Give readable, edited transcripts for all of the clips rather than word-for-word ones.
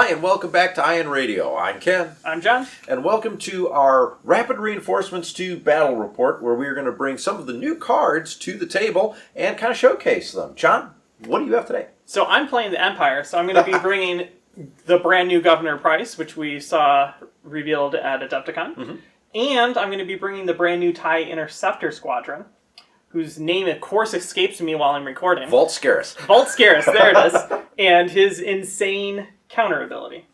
Hi, and welcome back to Ion Radio. I'm Ken. I'm John. And welcome to our Rapid Reinforcements 2 Battle Report, where we're going to bring some of the new cards to the table and kind of showcase them. John, what do you have today? So I'm playing the Empire, so I'm going to be bringing the brand new Governor Price, which we saw revealed at Adepticon. Mm-hmm. And I'm going to be bringing the brand new TIE Interceptor Squadron, whose name, of course, escapes me while I'm recording. Vault Scarus. Vault Scarus, there it is. And his insane counter ability.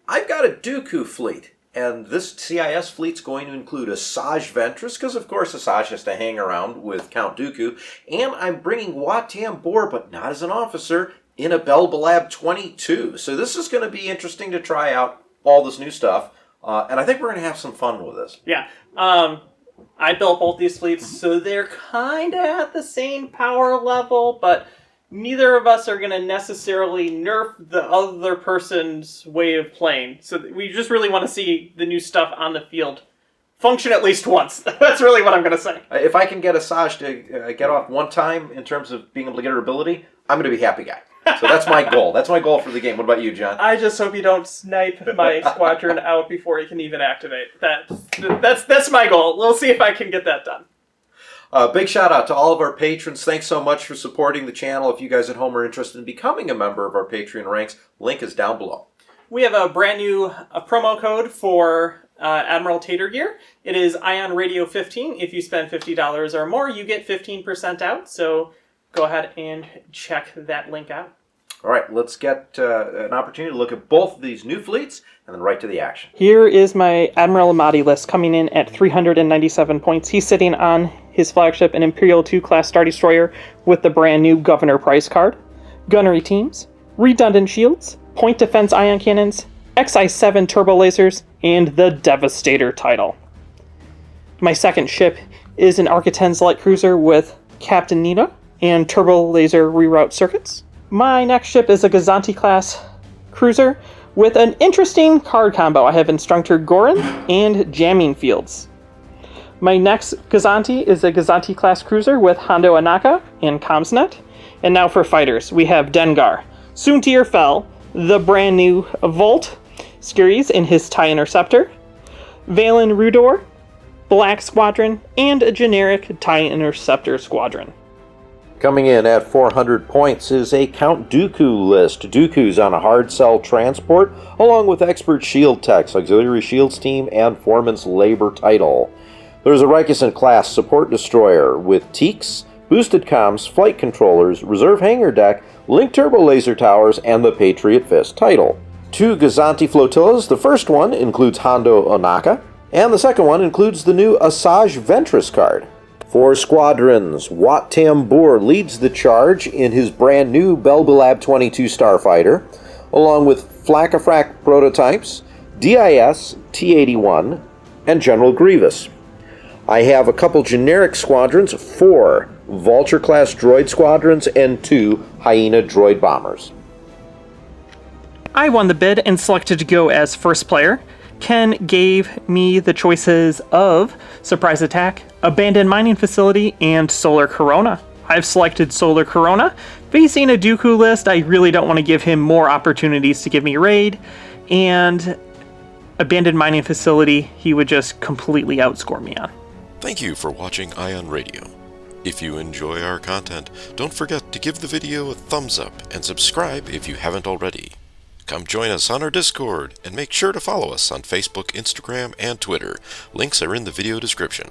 I've got a Dooku fleet, and this CIS fleet's going to include Asajj Ventress, because of course Asajj has to hang around with Count Dooku, and I'm bringing Wat-Tam Bor, but not as an officer, in a Belbalab 22. So this is going to be interesting to try out all this new stuff, and I think we're going to have some fun with this. Yeah. I built both these fleets, so they're kind of at the same power level, but neither of us are going to necessarily nerf the other person's way of playing. So we just really want to see the new stuff on the field function at least once. That's really what I'm going to say. If I can get Asajj to get off one time in terms of being able to get her ability, I'm going to be happy guy. So that's my goal. That's my goal for the game. What about you, John? I just hope you don't snipe my squadron out before he can even activate. That's my goal. We'll see if I can get that done. Big shout out to all of our patrons. Thanks so much for supporting the channel. If you guys at home are interested in becoming a member of our Patreon ranks, link is down below. We have a brand new promo code for Admiral Tater gear. It is Ion Radio 15. If you spend $50 or more, you get 15% out. So go ahead and check that link out. All right, let's get an opportunity to look at both of these new fleets and then right to the action. Here is my Admiral Motti list coming in at 397 points. He's sitting on his flagship, an Imperial II-Class Star Destroyer with the brand new Governor Price card, gunnery teams, redundant shields, point defense ion cannons, XI-7 turbo lasers, and the Devastator title. My second ship is an Arc-10's light cruiser with Captain Nina and turbo laser reroute circuits. My next ship is a Gazanti-class cruiser with an interesting card combo. I have Instructor Gorin and Jamming Fields. My next Gazanti is a Gazanti-class cruiser with Hondo Anaka and Comsnet. And now for fighters, we have Dengar, Soontir Fel, the brand new Volt Scarus in his TIE Interceptor, Valen Rudor, Black Squadron, and a generic TIE Interceptor Squadron. Coming in at 400 points is a Count Dooku list. Dooku's on a hard cell transport, along with expert shield techs, auxiliary shields team, and foreman's labor title. There's a Rikison-class support destroyer with Teaks, boosted comms, flight controllers, reserve hangar deck, link turbo laser towers, and the Patriot Fist title. Two Gazanti flotillas. The first one includes Hondo Onaka, and the second one includes the new Asajj Ventress card. 4 squadrons. Wat-Tam Bor leads the charge in his brand new Belbalab 22 starfighter, along with Flakafrak prototypes, DIS, T-81, and General Grievous. I have a couple generic squadrons, 4 Vulture-class droid squadrons, and 2 Hyena droid bombers. I won the bid and selected to go as first player. Ken gave me the choices of Surprise Attack, Abandoned Mining Facility, and Solar Corona. I've selected Solar Corona. Facing a Dooku list, I really don't want to give him more opportunities to give me raid, and Abandoned Mining Facility, he would just completely outscore me on. Thank you for watching Ion Radio. If you enjoy our content, don't forget to give the video a thumbs up and subscribe if you haven't already. Come join us on our Discord, and make sure to follow us on Facebook, Instagram, and Twitter. Links are in the video description.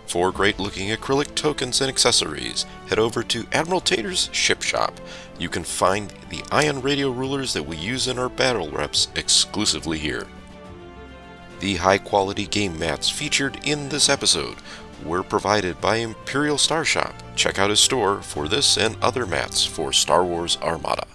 For great-looking acrylic tokens and accessories, head over to Admiral Tater's Ship Shop. You can find the Ion Radio rulers that we use in our battle reps exclusively here. The high-quality game mats featured in this episode were provided by Imperial Star Shop. Check out his store for this and other mats for Star Wars Armada.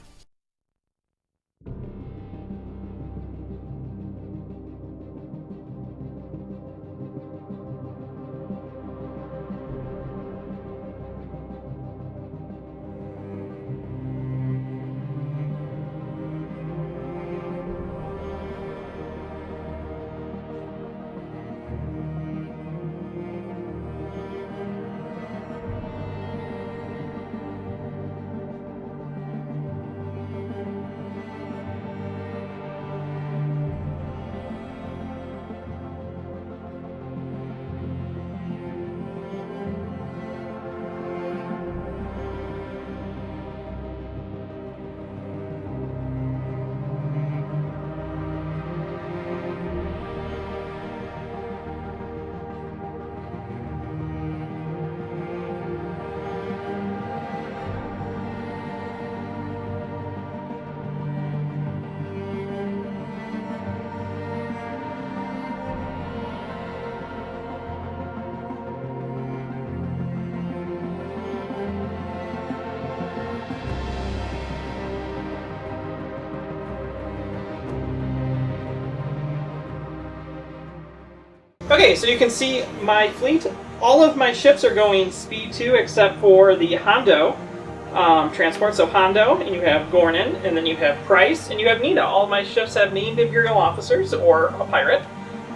Okay, so you can see my fleet. All of my ships are going speed 2 except for the Hondo transport. So Hondo, and you have Gornan, and then you have Price, and you have Nina. All of my ships have named Imperial officers or a pirate.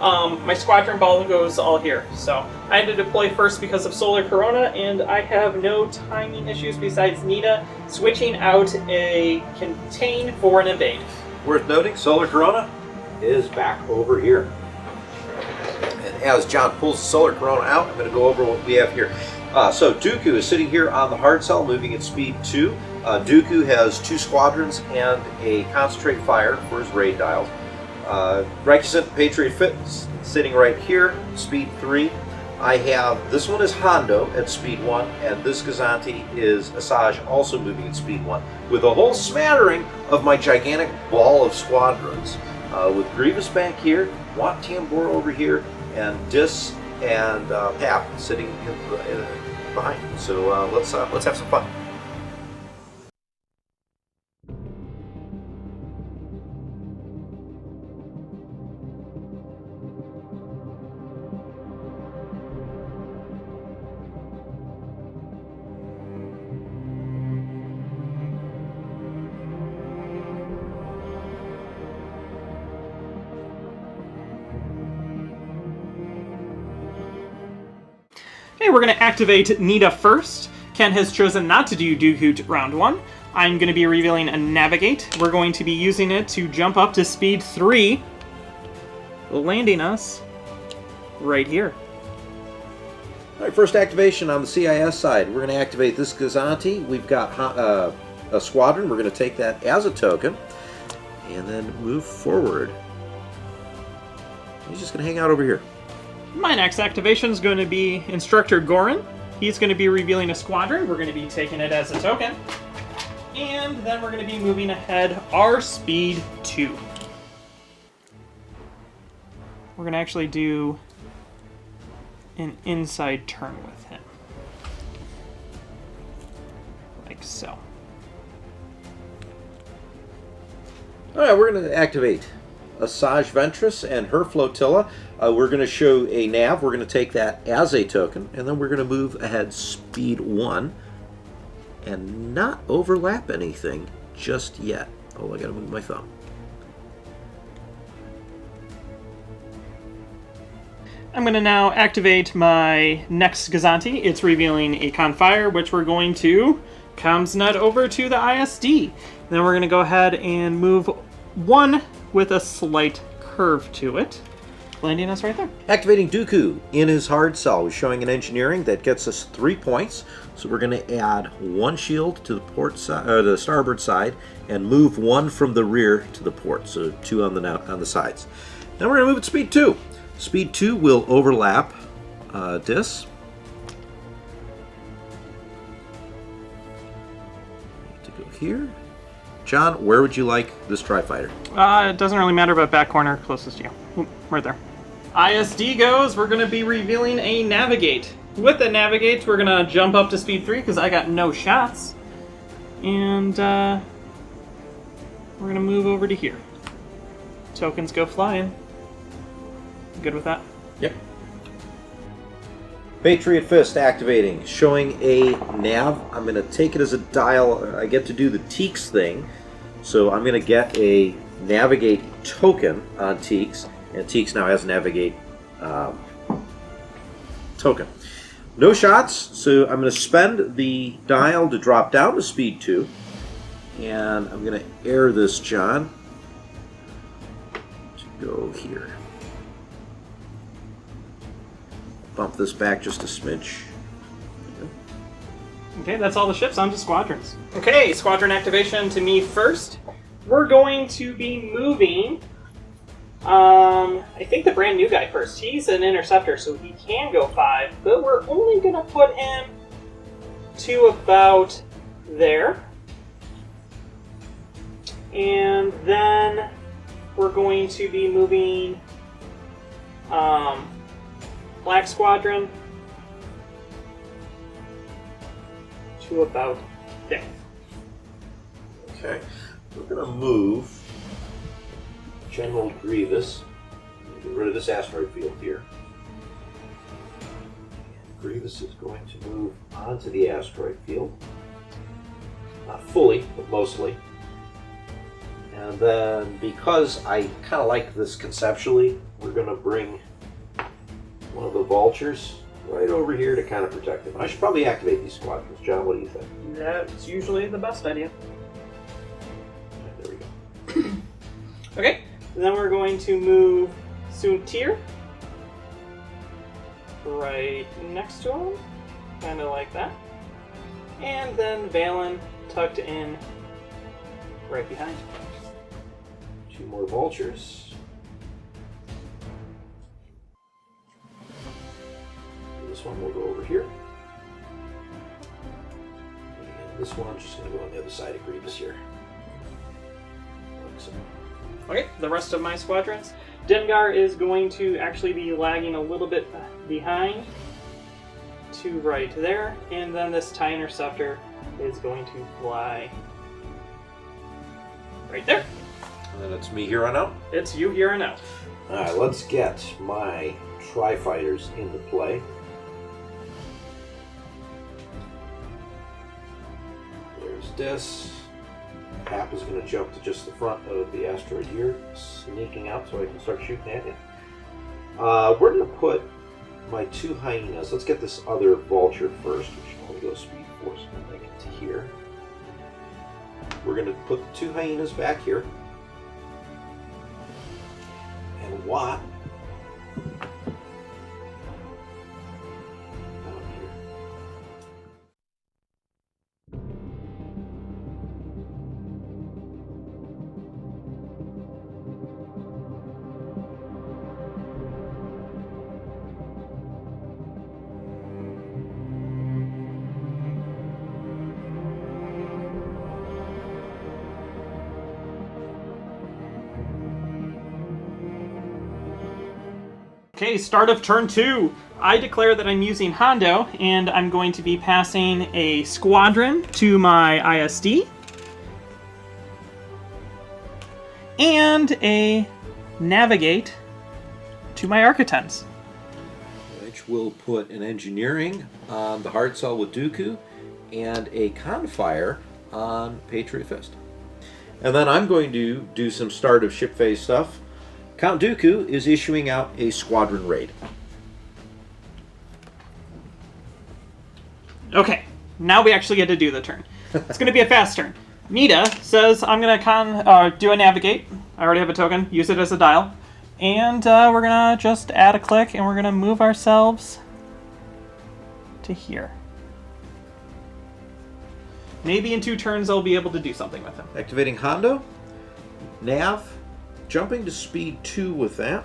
My squadron ball goes all here. So I had to deploy first because of Solar Corona, and I have no timing issues besides Nina switching out a contain for an invade. Worth noting, Solar Corona is back over here. And as John pulls the Solar Corona out, I'm going to go over what we have here. So Dooku is sitting here on the hard cell, moving at speed 2. Dooku has 2 squadrons and a concentrate fire for his raid dials. Requisite Patriot Fit sitting right here, speed 3. I have, this one is Hondo at speed 1, and this Gazanti is Asajj, also moving at speed 1, with a whole smattering of my gigantic ball of squadrons. With Grievous back here, Wat Tambor over here, and Dis and Pap sitting behind. So let's have some fun. Okay, we're going to activate Nita first. Ken has chosen not to do Dooku round 1. I'm going to be revealing a Navigate. We're going to be using it to jump up to speed 3, landing us right here. All right, first activation on the CIS side. We're going to activate this Gazanti. We've got a squadron. We're going to take that as a token and then move forward. He's just going to hang out over here. My next activation is going to be Instructor Goran. He's going to be revealing a squadron. We're going to be taking it as a token. And then we're going to be moving ahead our speed 2. We're going to actually do an inside turn with him. Like so. Alright, we're going to activate Asajj Ventress and her flotilla. We're going to show a nav. We're going to take that as a token, and then we're going to move ahead speed 1 and not overlap anything just yet. Oh, I got to move my thumb. I'm going to now activate my next Gazanti. It's revealing a Confire, which we're going to comsnet over to the ISD. Then we're going to go ahead and move 1 with a slight curve to it, landing us right there. Activating Dooku in his hard cell. We're showing an engineering that gets us 3 points. So we're going to add 1 shield to the port side, the starboard side, and move 1 from the rear to the port. So 2 on the sides. Now we're going to move at speed 2. Speed 2 will overlap Dis. To go here. John, where would you like this tri-fighter? It doesn't really matter, but back corner closest to you. Ooh, right there. ISD goes, we're going to be revealing a Navigate. With the Navigate, we're going to jump up to speed 3 because I got no shots. And we're going to move over to here. Tokens go flying. Good with that? Yep. Patriot Fist activating, showing a nav. I'm going to take it as a dial. I get to do the Teaks thing. So I'm going to get a Navigate token on Teaks. And Teaks now has a Navigate token. No shots, so I'm going to spend the dial to drop down to speed 2. And I'm going to air this, John, to go here. Bump this back just a smidge. Okay, that's all the ships. On to squadrons. Okay, squadron activation to me first. We're going to be moving, I think the brand new guy first. He's an interceptor, so he can go 5, but we're only going to put him to about there. And then we're going to be moving Black Squadron to about there. Okay, we're going to move General Grievous. Get rid of this asteroid field here. Grievous is going to move onto the asteroid field. Not fully, but mostly. And then, because I kind of like this conceptually, we're going to bring one of the vultures right over here to kind of protect him. I should probably activate these squadrons. John, what do you think? That's usually the best idea. There we go. Okay, then we're going to move Suntir right next to him, kind of like that. And then Valen tucked in right behind. 2 more vultures. This one will go over here. And this one's just going to go on the other side of Grievous here. Like so. Okay, the rest of my squadrons. Dengar is going to actually be lagging a little bit behind to right there, and then this TIE Interceptor is going to fly right there. And then it's me here on out. It's you here and out. Alright, let's get my Tri-Fighters into play. There's this. Hap is going to jump to just the front of the asteroid here, sneaking out so I can start shooting at you. We're going to put my 2 hyenas. Let's get this other vulture first, which only goes speed 4, so we'll make it to here. We're going to put the 2 hyenas back here. And Watt down here. Okay, start of turn 2. I declare that I'm using Hondo, and I'm going to be passing a squadron to my ISD. And a navigate to my Architens. Which will put an engineering on the hard cell with Dooku and a confire on Patriot Fist. And then I'm going to do some start of ship phase stuff. Count Dooku is issuing out a squadron raid. Okay, now we actually get to do the turn. It's going to be a fast turn. Nita says I'm going to do a navigate. I already have a token. Use it as a dial. And we're going to just add a click, and we're going to move ourselves to here. Maybe in 2 turns I'll be able to do something with him. Activating Hondo. Nav. Jumping to speed 2 with that.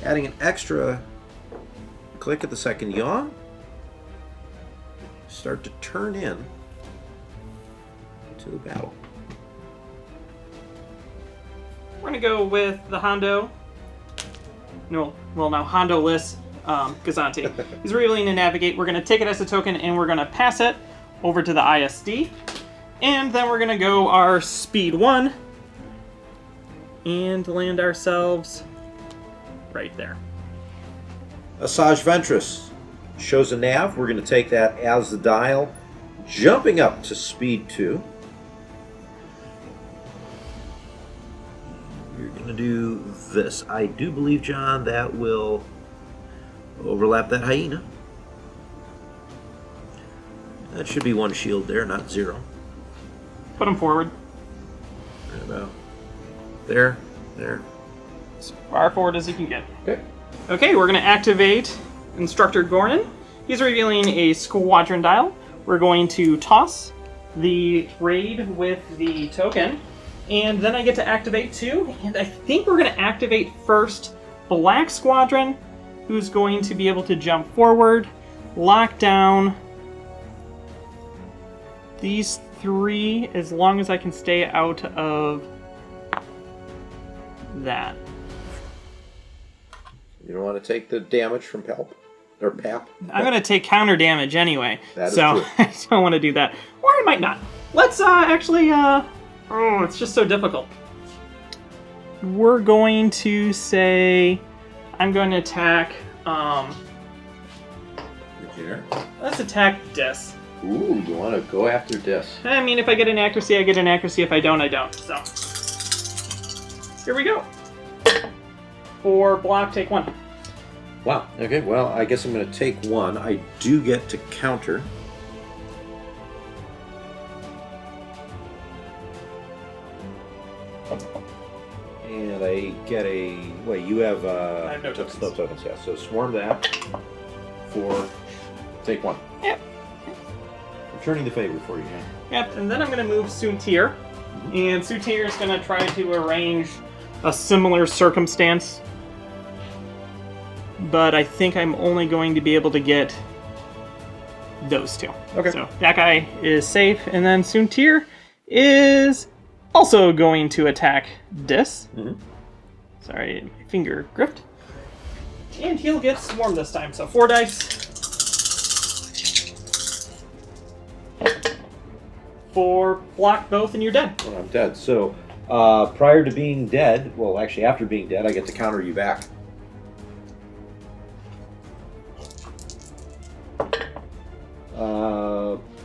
Adding an extra click at the second yaw. Start to turn in to the battle. We're going to go with the Hondo. No, well, now Hondo-less Gazanti. He's revealing to navigate. We're going to take it as a token, and we're going to pass it over to the ISD. And then we're going to go our speed 1 and land ourselves right there. Asajj Ventress shows a nav. We're going to take that as the dial, jumping up to speed 2. You're going to do this. I do believe, John, that will overlap that hyena. That should be 1 shield there, not 0. Put him forward. Right about there. As far forward as you can get. Okay. Okay, we're going to activate Instructor Gornan. He's revealing a squadron dial. We're going to toss the raid with the token, and then I get to activate 2, and I think we're going to activate first Black Squadron, who's going to be able to jump forward, lock down these 3 as long as I can stay out of that. You don't want to take the damage from Pap? Or Pap? I'm going to take counter damage anyway, That is so true. I don't want to do that. Or I might not. Let's actually, oh, it's just so difficult. We're going to say, I'm going to attack, Did here. Let's attack Dis. Ooh, you want to go after Dis. I mean, if I get an accuracy, I get an accuracy. If I don't, I don't. So, here we go. For block, take 1. Wow. Okay, well, I guess I'm going to take 1. I do get to counter. And I get a... Wait, you have... I have no tokens. No tokens, yeah. So swarm that for... Take 1. Yep. Returning the favor for you, yeah. Yep, and then I'm going to move Soontir. And Soontir is going to try to arrange a similar circumstance. But I think I'm only going to be able to get those 2. Okay. So that guy is safe, and then Soontir is also going to attack Dis. Sorry, my finger gripped. And he'll get swarmed this time, so 4 dice. 4, block both, and you're dead. Well, I'm dead. So, prior to being dead, well, actually, after being dead, I get to counter you back.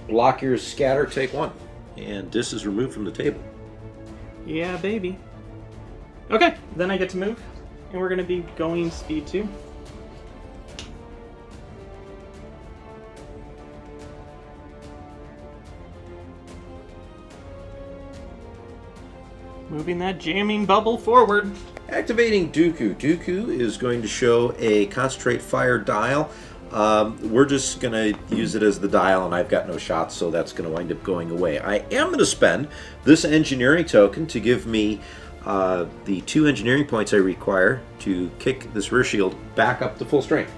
Block your scatter, take 1. And Dis is removed from the table. Yeah, baby. Okay, then I get to move, and we're going to be going speed 2. Moving that jamming bubble forward. Activating Dooku. Dooku is going to show a concentrate fire dial. We're just going to use it as the dial, and I've got no shots, so that's going to wind up going away. I am going to spend this engineering token to give me the 2 engineering points I require to kick this rear shield back up to full strength.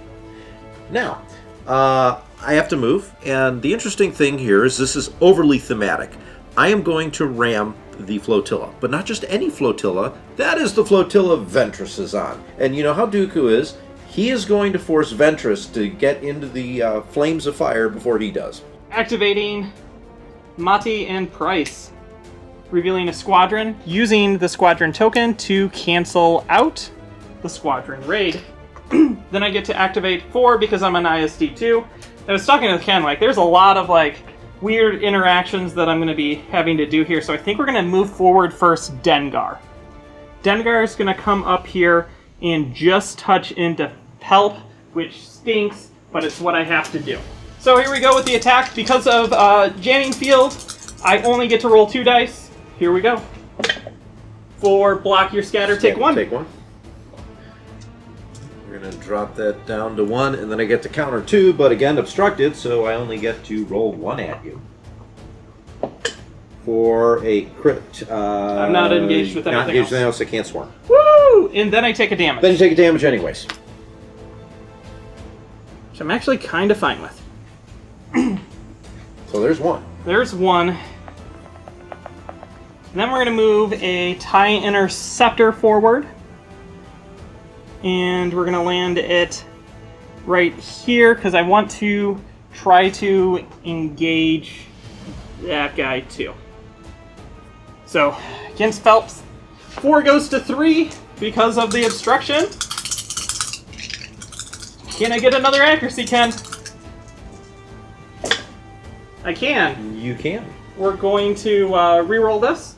Now, I have to move, and the interesting thing here is this is overly thematic. I am going to ram the flotilla, but not just any flotilla. That is the flotilla Ventress is on. And you know how Dooku is. He is going to force Ventress to get into the flames of fire before he does. Activating Motti and Price. Revealing a squadron, using the squadron token to cancel out the squadron raid. Then I get to activate 4 because I'm an ISD2. I was talking to Ken, like, there's a lot of, like, weird interactions that I'm going to be having to do here, so I think we're going to move forward first Dengar. Dengar is going to come up here and just touch into Help, which stinks, but it's what I have to do. So here we go with the attack. Because of jamming field, I only get to roll 2 dice. Here we go. For block your scatter, take 1. Take 1. We're going to drop that down to 1, and then I get to counter 2, but again obstructed, so I only get to roll 1 at you. For a crit. I'm not engaged with anything not engaged else. with anything else, I can't swarm. Woo! And then I take a damage. Then you take a damage anyways. Which I'm actually kind of fine with. So there's 1. There's 1. And then we're going to move a TIE Interceptor forward. And we're going to land it right here, because I want to try to engage that guy too. So, against Phelps, 4 goes to 3 because of the obstruction. Can I get another accuracy, Ken? I can. You can. We're going to reroll this.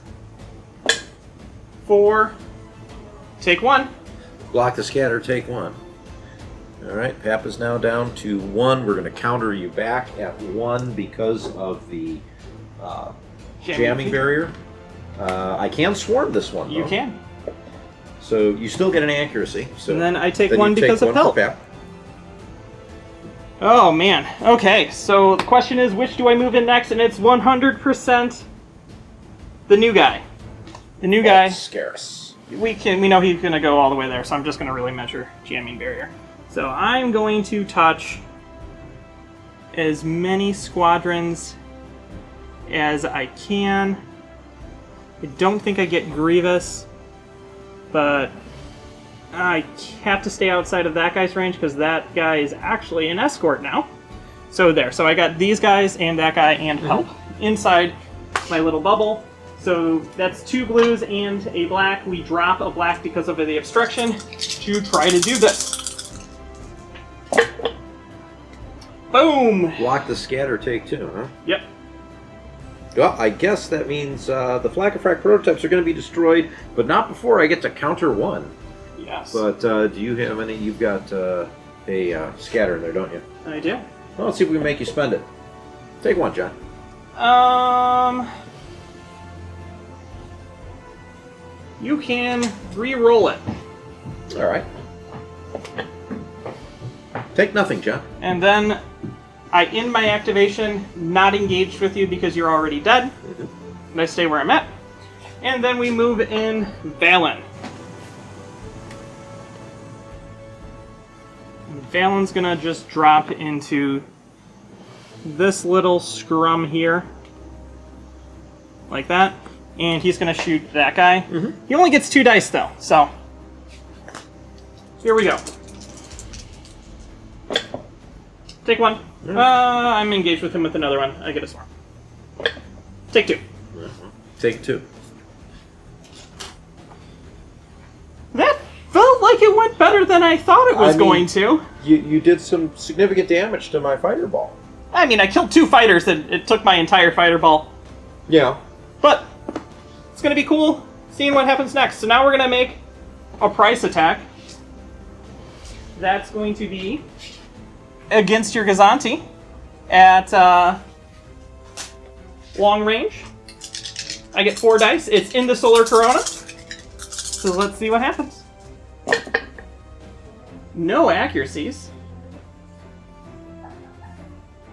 4. Take 1. Block the scatter, take 1. Alright, Pap is now down to 1. We're going to counter you back at 1 because of the jamming barrier. I can swarm this one, though. You can. So you still get an accuracy. So And then I take then 1 you because take of 1 for help. Pap. Oh, man. Okay, so the question is, which do I move in next? And it's 100% the new guy. The new guy. Scarce. We know he's going to go all the way there, so I'm just going to really measure jamming barrier. So I'm going to touch as many squadrons as I can. I don't think I get Grievous, but I have to stay outside of that guy's range because that guy is actually an escort now. So there. So I got these guys and that guy and help inside my little bubble. So that's 2 blues and a black. We drop a black because of the obstruction to try to do this. Boom! Block the scatter, take 2, huh? Yep. Well, I guess that means the Flagship prototypes are going to be destroyed, but not before I get to counter 1. Yes. But do you have any? You've got a scatter in there, don't you? I do. Well, let's see if we can make you spend it. Take 1, John. You can re-roll it. All right. Take nothing, John. And then I end my activation, not engaged with you because you're already dead. And I stay where I'm at. And then we move in Valen. Valen's gonna just drop into this little scrum here. Like that. And he's gonna shoot that guy. He only gets 2 dice though, so here we go. Take 1. I'm engaged with him with another one. I get a swarm. Take 2. Take 2. That felt like it went better than I thought it was going to. You did some significant damage to my fighter ball. I mean, I killed 2 fighters and it took my entire fighter ball. Yeah. But it's going to be cool seeing what happens next. So now we're going to make a price attack. That's going to be against your Gazanti at long range. I get 4 dice. It's in the Solar Corona. So let's see what happens. No accuracies.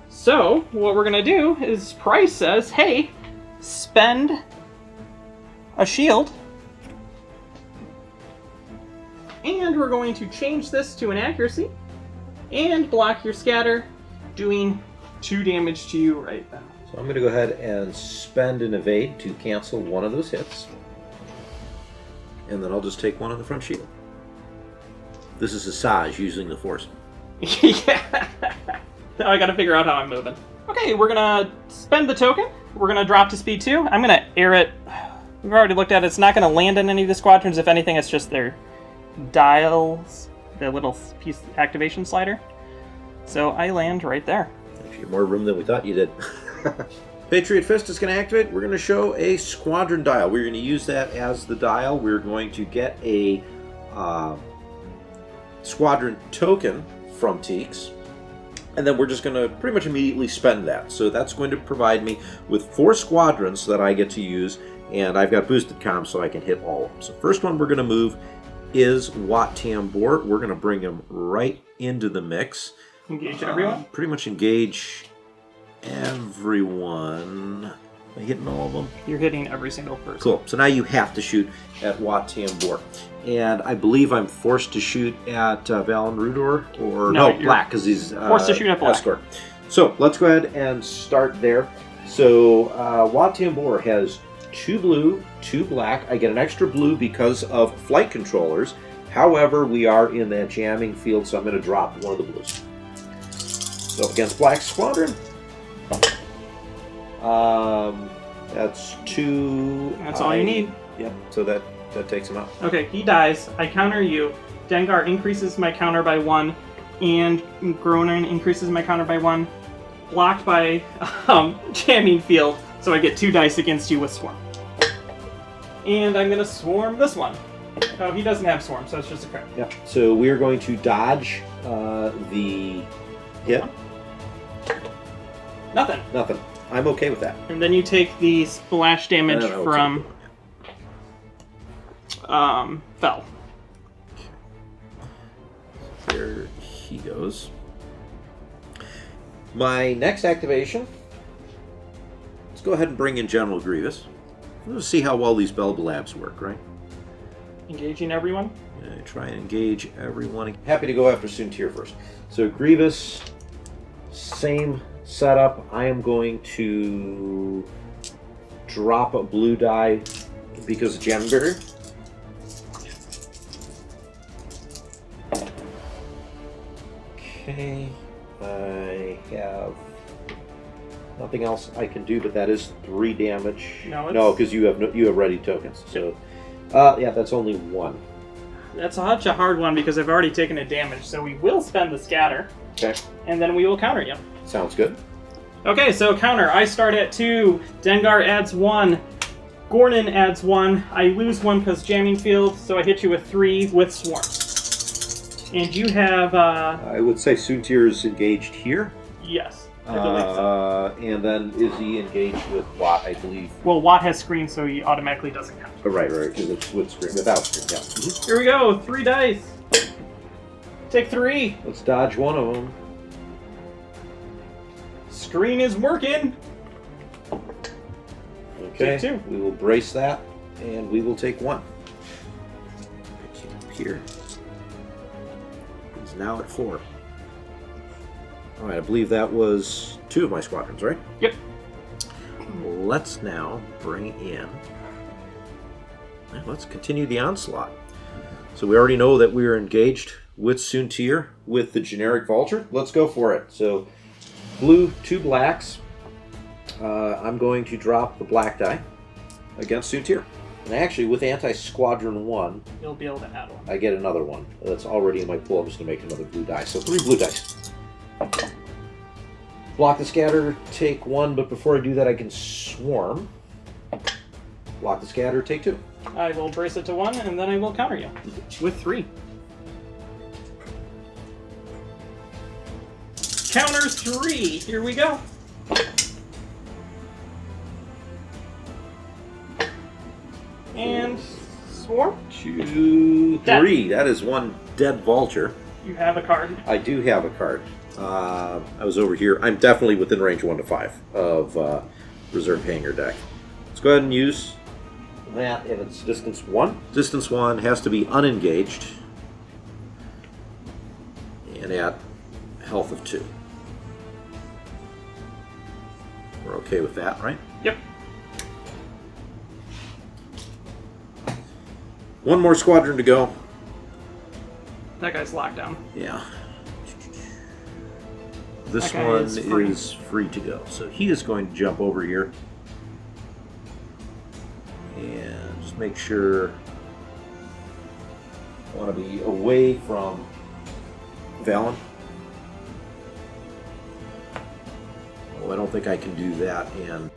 So what we're going to do is Price says, hey, spend a shield. And we're going to change this to an accuracy. And block your scatter, doing 2 damage to you right now. So I'm going to go ahead and spend an evade to cancel 1 of those hits. And then I'll just take 1 on the front shield. This is Asajj using the Force. Yeah. Now I gotta figure out how I'm moving. Okay, we're gonna spend the token. We're gonna drop to speed 2. I'm gonna air it. We've already looked at it. It's not gonna land in any of the squadrons. If anything, it's just their dials, the little piece activation slider. So I land right there. Actually, more room than we thought you did. Patriot Fist is going to activate. We're going to show a squadron dial. We're going to use that as the dial. We're going to get a squadron token from Teeks. And then we're just going to pretty much immediately spend that. So that's going to provide me with 4 squadrons that I get to use. And I've got boosted comms so I can hit all of them. So first one we're going to move is Wat Tambor. We're going to bring him right into the mix. Engage everyone? Pretty much engage everyone. Am I hitting all of them? You're hitting every single person. Cool. So now you have to shoot at Wat Tambor. And I believe I'm forced to shoot at Valen Rudor, or no, Black, because he's forced to shoot at Black. Escort. So let's go ahead and start there. So Wat Tambor has 2 blue, 2 black. I get an extra blue because of flight controllers. However, we are in that jamming field, so I'm going to drop one of the blues. So against Black Squadron, that's 2. That's all you need. Yep. So that takes him out. Okay, he dies. I counter you. Dengar increases my counter by 1, and Gronin increases my counter by 1. Blocked by jamming field, so I get 2 dice against you with Swarm. And I'm going to Swarm this one. Oh, he doesn't have Swarm, so it's just a crit. Yeah. So we're going to dodge the hit. Nothing. Nothing. I'm okay with that. And then you take the splash damage from Fel. There he goes. My next activation. Let's go ahead and bring in General Grievous. Let's see how well these Belb Labs work, right? Engaging everyone? Try and engage everyone. Happy to go after Soontir first. So Grievous, same setup. I am going to drop a blue die because of Jamming Barrier. Okay, I have nothing else I can do, but that is 3 damage. No, because you have ready tokens. So, yeah, that's only 1. That's such a hard one because I've already taken a damage, so we will spend the scatter, Okay. and then we will counter you. Sounds good. Okay, so counter. I start at 2. Dengar adds 1. Gornan adds 1. I lose 1 because jamming field, so I hit you with 3 with Swarm. And you have, I would say Soontir is engaged here. yes, I believe so. And then is he engaged with Watt, I believe? Well, Watt has screen, so he automatically doesn't count. Oh, right, because it's with screen, without screen, yeah. Mhm. Here we go, 3 dice. Take 3. Let's dodge one of them. Screen is working. Okay, Take 2. we will brace that, and we will take 1. Keep him here. He's now at 4. All right, I believe that was 2 of my squadrons, right? Yep. Let's now bring in... Let's continue the onslaught. So we already know that we are engaged with Soontir with the generic Vulture. Let's go for it. So blue, 2 blacks. I'm going to drop the black die against Soontir. And actually, with anti-squadron 1, You'll be able to add 1. I get another one. That's already in my pool. I'm just going to make another blue die. So 3 blue dice. Block the scatter, take 1, but before I do that, I can swarm. Block the scatter, take 2. I will brace it to 1, and then I will counter you with 3. Counter 3. Here we go. And swarm. 2, 3. That is 1 dead vulture. You have a card. I do have a card. I was over here. I'm definitely within range 1 to 5 of reserve hanger deck. Let's go ahead and use that, and it's distance 1. Distance 1 has to be unengaged and at health of 2. We're okay with that, right? Yep. 1 more squadron to go. That guy's locked down. Yeah. This That guy one is free. free to go. So he is going to jump over here. And just make sure I want to be away from Valen. Well, I don't think I can do that. And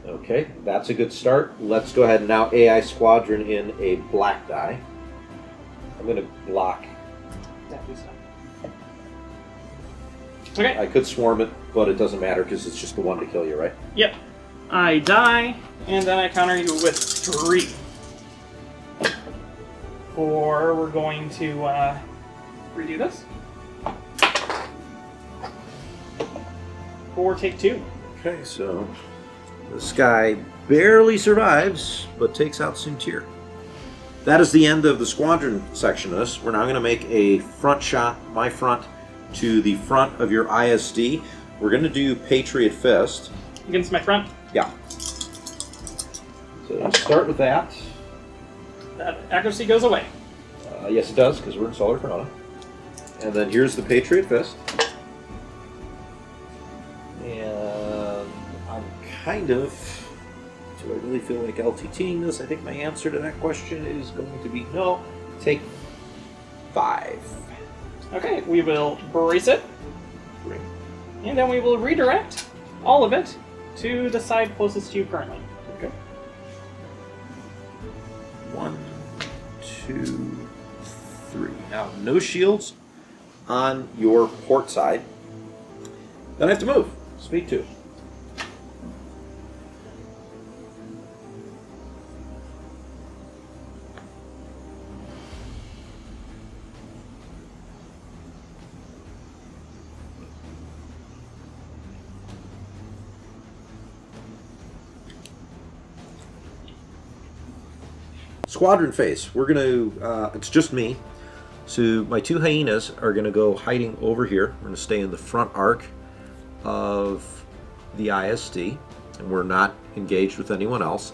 okay, that's a good start. Let's go ahead and now AI Squadron in a black die. I'm going to block. Okay. I could swarm it, but it doesn't matter because it's just the 1 to kill you, right? Yep. I die, and then I counter you with 3. Or we're going to redo this. 4, take 2. Okay, so this guy barely survives, but takes out Soontir. That is the end of the squadron section of this. We're now going to make a front shot, my front, to the front of your ISD. We're going to do Patriot Fist. Against my front. Yeah. So start with that. That accuracy goes away. Yes, it does, because we're in Solar Corona. And then here's the Patriot Fist. And I'm kind of... Do I really feel like LTTing this? I think my answer to that question is going to be no. Take 5. Okay, we will brace it. And then we will redirect all of it to the side closest to you currently. Okay. 1, 2, 3. Now, no shields on your port side. Then I have to move. Speed 2. Squadron phase. We're going to, it's just me. So my 2 hyenas are going to go hiding over here. We're going to stay in the front arc of the ISD. And we're not engaged with anyone else.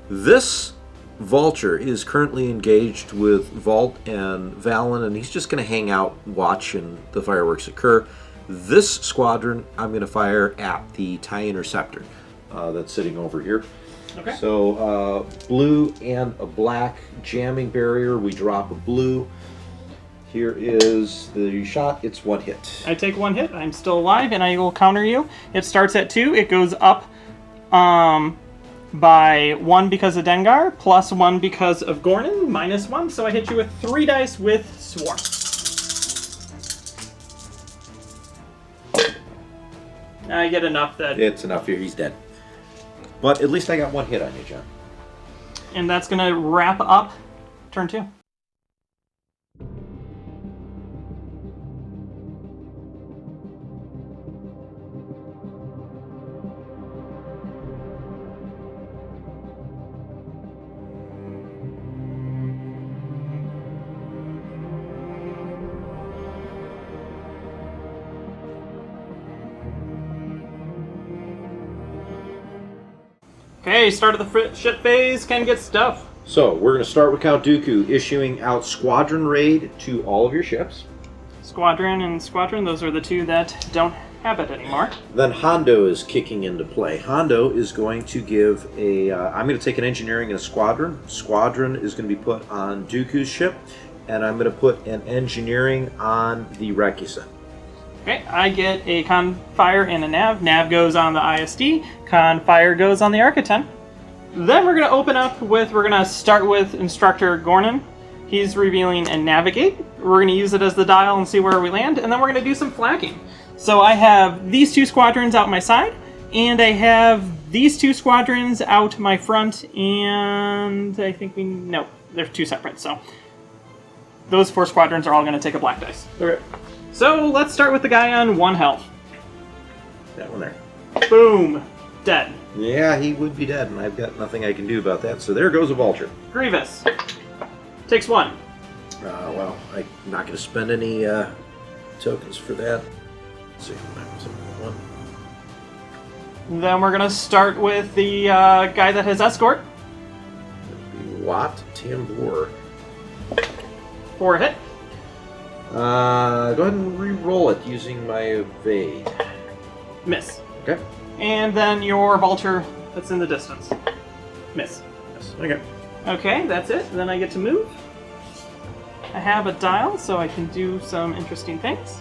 This vulture is currently engaged with Vault and Valen. And he's just going to hang out, watching the fireworks occur. This squadron, I'm going to fire at the TIE Interceptor that's sitting over here. Okay. So blue and a black jamming barrier. We drop a blue. Here is the shot. It's 1 hit. I take 1 hit. I'm still alive, and I will counter you. It starts at 2. It goes up by 1 because of Dengar, plus 1 because of Gornan, minus 1. So I hit you with 3 dice with Swarm. I get enough that... It's enough here. He's dead. But at least I got 1 hit on you, John. And that's going to wrap up turn 2. Okay, start of the ship phase. Ken gets stuff. So, we're going to start with Count Dooku issuing out Squadron Raid to all of your ships. Squadron and Squadron, those are the 2 that don't have it anymore. Then Hondo is kicking into play. Hondo is going to give a... I'm going to take an engineering and a squadron. Squadron is going to be put on Dooku's ship, and I'm going to put an engineering on the Recusan. Okay, I get a Confire and a Nav. Nav goes on the ISD. Confire goes on the Architon. Then we're going to open up with... We're going to start with Instructor Gornan. He's revealing a Navigate. We're going to use it as the dial and see where we land, and then we're going to do some flagging. So I have these 2 squadrons out my side, and I have these 2 squadrons out my front, and I think no, they're 2 separate, so those 4 squadrons are all going to take a black dice. Okay. So let's start with the guy on 1 health. That one there. Boom. Dead. Yeah, he would be dead, and I've got nothing I can do about that. So there goes a Vulture. Grievous. Takes 1. Well, I'm not going to spend any tokens for that. Let's see, that was one. Then we're going to start with the guy that has Escort. Watt Tambor. 4 hit. Go ahead and re-roll it using my evade. Miss. Okay. And then your Vulture that's in the distance. Miss. Yes. Okay. Okay, that's it. Then I get to move. I have a dial, so I can do some interesting things.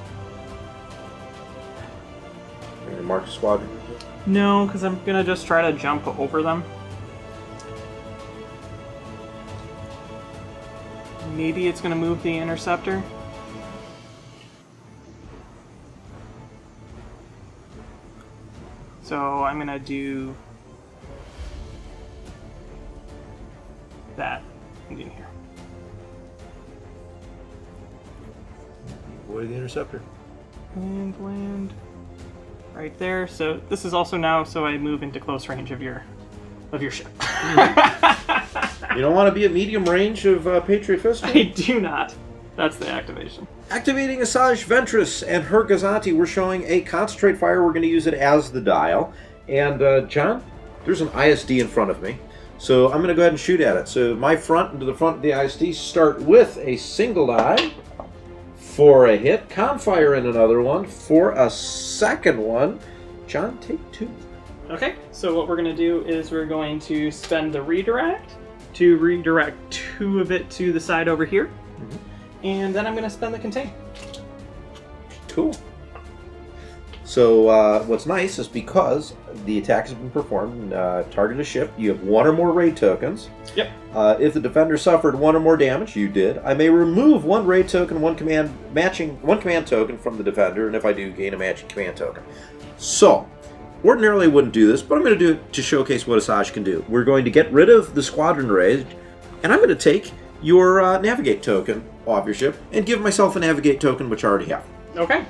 You're going to mark a squadron? No, because I'm going to just try to jump over them. Maybe it's going to move the Interceptor. So I'm going to do that in here. Avoid the Interceptor. Land. Right there. So this is also now so I move into close range of your ship. You don't want to be at medium range of Patriot Fist? I do not. That's the activation. Activating Asajj Ventress and her Gazanti. We're showing a concentrate fire. We're going to use it as the dial. And, John, there's an ISD in front of me. So I'm going to go ahead and shoot at it. So my front into the front of the ISD start with a single die for a hit. Confire in another one for a second one. John, take 2. Okay, so what we're going to do is we're going to spend the redirect to redirect 2 of it to the side over here. Mm-hmm. And then I'm going to spend the contain. Cool. So what's nice is because the attack has been performed, target a ship, you have 1 or more raid tokens. Yep. If the defender suffered 1 or more damage, you did. I may remove 1 raid token, 1 command token from the defender, and if I do, gain a matching command token. So, ordinarily I wouldn't do this, but I'm going to do it to showcase what Asajj can do. We're going to get rid of the squadron raid, and I'm going to take your navigate token off your ship and give myself a navigate token, which I already have. Okay.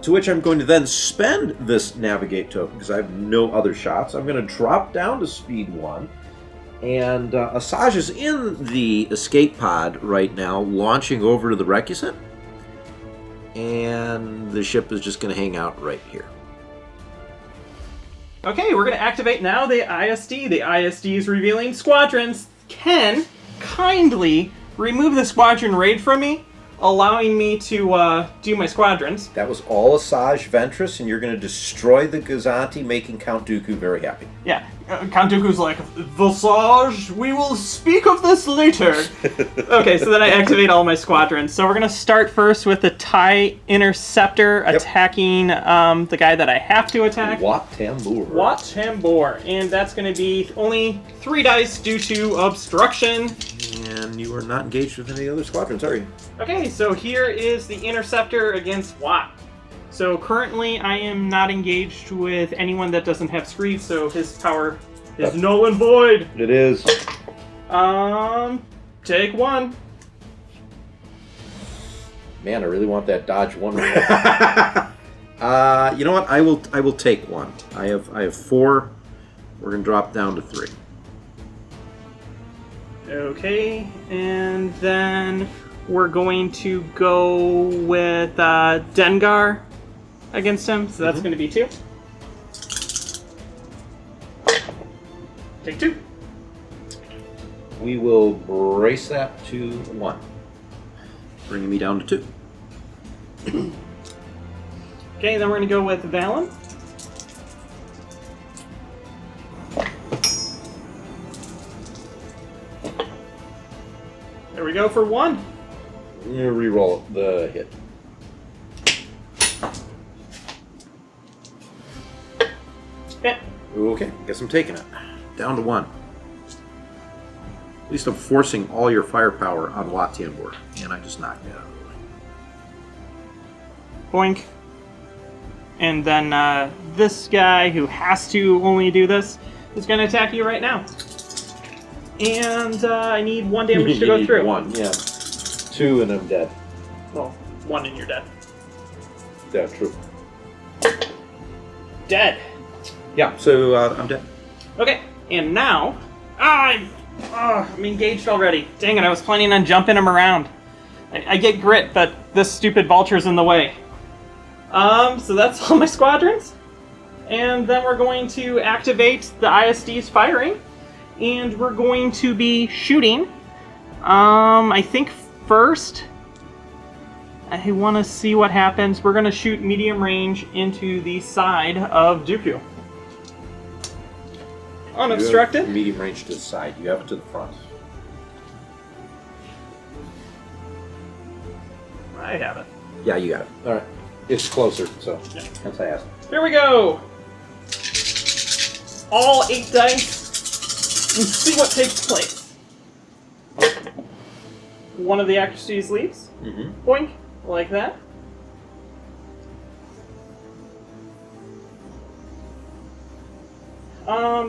To which I'm going to then spend this navigate token because I have no other shots. I'm going to drop down to speed 1. And Asajj is in the escape pod right now, launching over to the Recusan. And the ship is just going to hang out right here. Okay, we're going to activate now the ISD. The ISD is revealing squadrons. Ken, kindly remove the squadron raid from me, allowing me to do my squadrons. That was all Asajj Ventress, and you're going to destroy the Gazanti, making Count Dooku very happy. Yeah, Count Dooku's like, Visage, we will speak of this later. Okay, so then I activate all my squadrons. So we're going to start first with the TIE Interceptor attacking the guy that I have to attack. Wat Tambor. Wat Tambor. And that's going to be only 3 dice due to obstruction. And you are not engaged with any other squadrons, are you? Okay, so here is the Interceptor against Wat. So currently I am not engaged with anyone that doesn't have Screed, so his power is null and void. It is. Take 1. Man, I really want that dodge 1. You know what? I will take 1. I have 4. We're gonna drop down to 3. Okay, and then we're going to go with Dengar against him, so that's going to be 2. Take 2. We will brace that to 1, bringing me down to 2. Okay, then we're going to go with Valen. There we go for 1. You re-roll the hit. Hit. Okay, guess I'm taking it. Down to 1. At least I'm forcing all your firepower on Wat Tambor, and I just knocked it out of the way. Boink. And then this guy who has to only do this is going to attack you right now. And I need 1 damage to go through. 1, yeah. 2 and I'm dead. Well, 1 and you're dead. Yeah, true. Dead. Yeah, so I'm dead. Okay, and now I'm engaged already. Dang it, I was planning on jumping him around. I get grit, but this stupid vulture's in the way. So that's all my squadrons. And then we're going to activate the ISD's firing. And we're going to be shooting. I think first, I want to see what happens. We're going to shoot medium range into the side of Dooku. Unobstructed. Medium range to the side. You have it to the front. I have it. Yeah, you got it. All right. It's closer, so Yeah. that's I asked. Here we go. All 8 dice. And see what takes place. One of the accuracies leaves. Boink. Like that.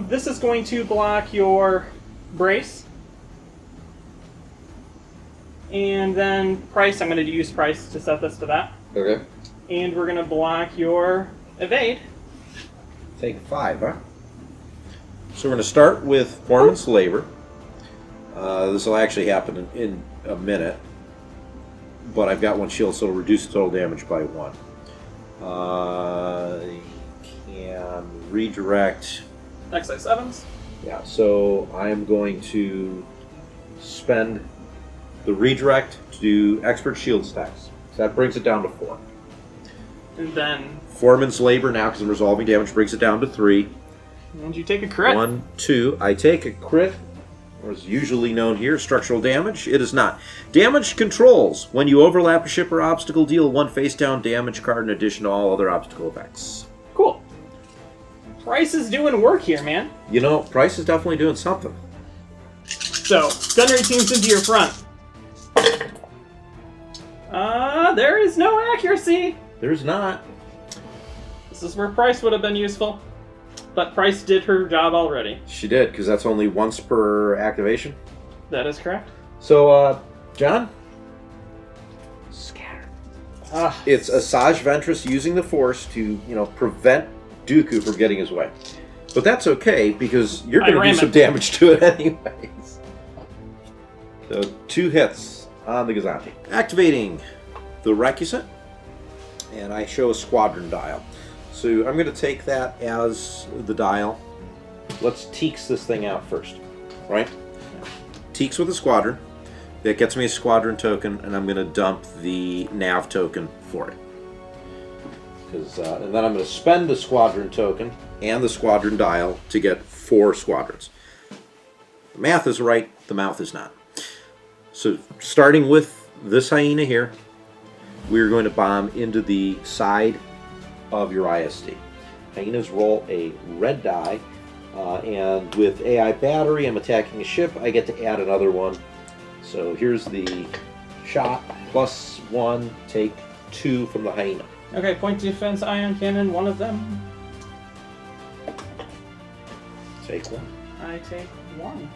This is going to block your brace. And then price, I'm going to use price to set this to that. Okay. And we're going to block your evade. Take 5, huh? So we're going to start with Foreman's Labor. This will actually happen in a minute. But I've got 1 shield, so it'll reduce the total damage by 1. Can redirect. XI7s. Yeah, so I'm going to spend the redirect to do expert shield stacks. So that brings it down to 4. And then. Foreman's Labor now, because I'm resolving damage, brings it down to 3. And you take a crit. 1, 2. I take a crit, or is usually known here, structural damage. It is not. Damage controls. When you overlap a ship or obstacle, deal 1 face-down damage card in addition to all other obstacle effects. Cool. Price is doing work here, man. You know, Price is definitely doing something. So, gunnery teams into your front. There is no accuracy. There's not. This is where Price would have been useful. But Price did her job already. She did, because that's only once per activation. That is correct. So, John? Scatter. It's Asajj Ventress using the Force to, prevent Dooku from getting his way. But that's okay, because you're going to do some damage to it anyways. So, 2 hits on the Gazanti. Activating the Requisite, and I show a squadron dial. So I'm going to take that as the dial. Let's teaks this thing out first, right? Teaks with a squadron. That gets me a squadron token, and I'm going to dump the nav token for it. And then I'm going to spend the squadron token and the squadron dial to get 4 squadrons. The math is right, the mouth is not. So starting with this hyena here, we're going to bomb into the side of your ISD. Hyenas roll a red die, and with AI battery, I'm attacking a ship. I get to add another one. So here's the shot, +1, take 2 from the hyena. Okay, point defense, ion cannon, one of them. Take 1. I take 1.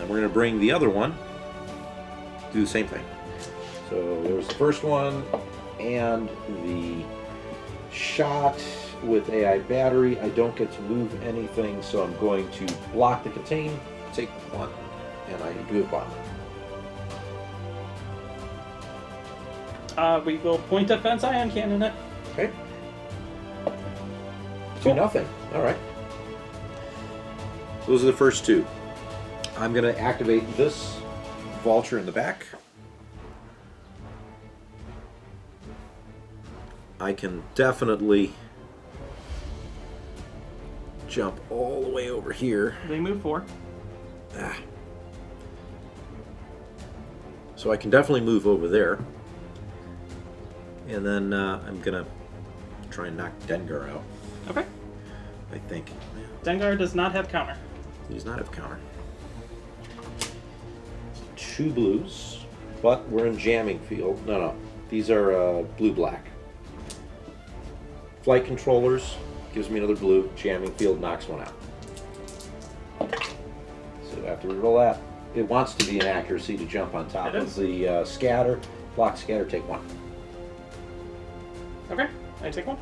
And we're going to bring the other one, do the same thing. So there was the first one, and the shot with AI battery. I don't get to move anything, so I'm going to block the contain, take 1, and I do a bomb. We will point defense, ion cannon it. Okay. 2-0. All right. Those are the first 2. I'm going to activate this vulture in the back. I can definitely jump all the way over here. They move 4. So I can definitely move over there. And then I'm going to try and knock Dengar out, Okay. I think. Dengar does not have counter. He does not have counter. 2 blues, but we're in jamming field. No. These are blue-black. Flight controllers gives me another blue. Jamming field knocks 1 out. So after we roll that, it wants to be an accuracy to jump on top of the scatter. Block scatter, take 1. Okay, I take 1.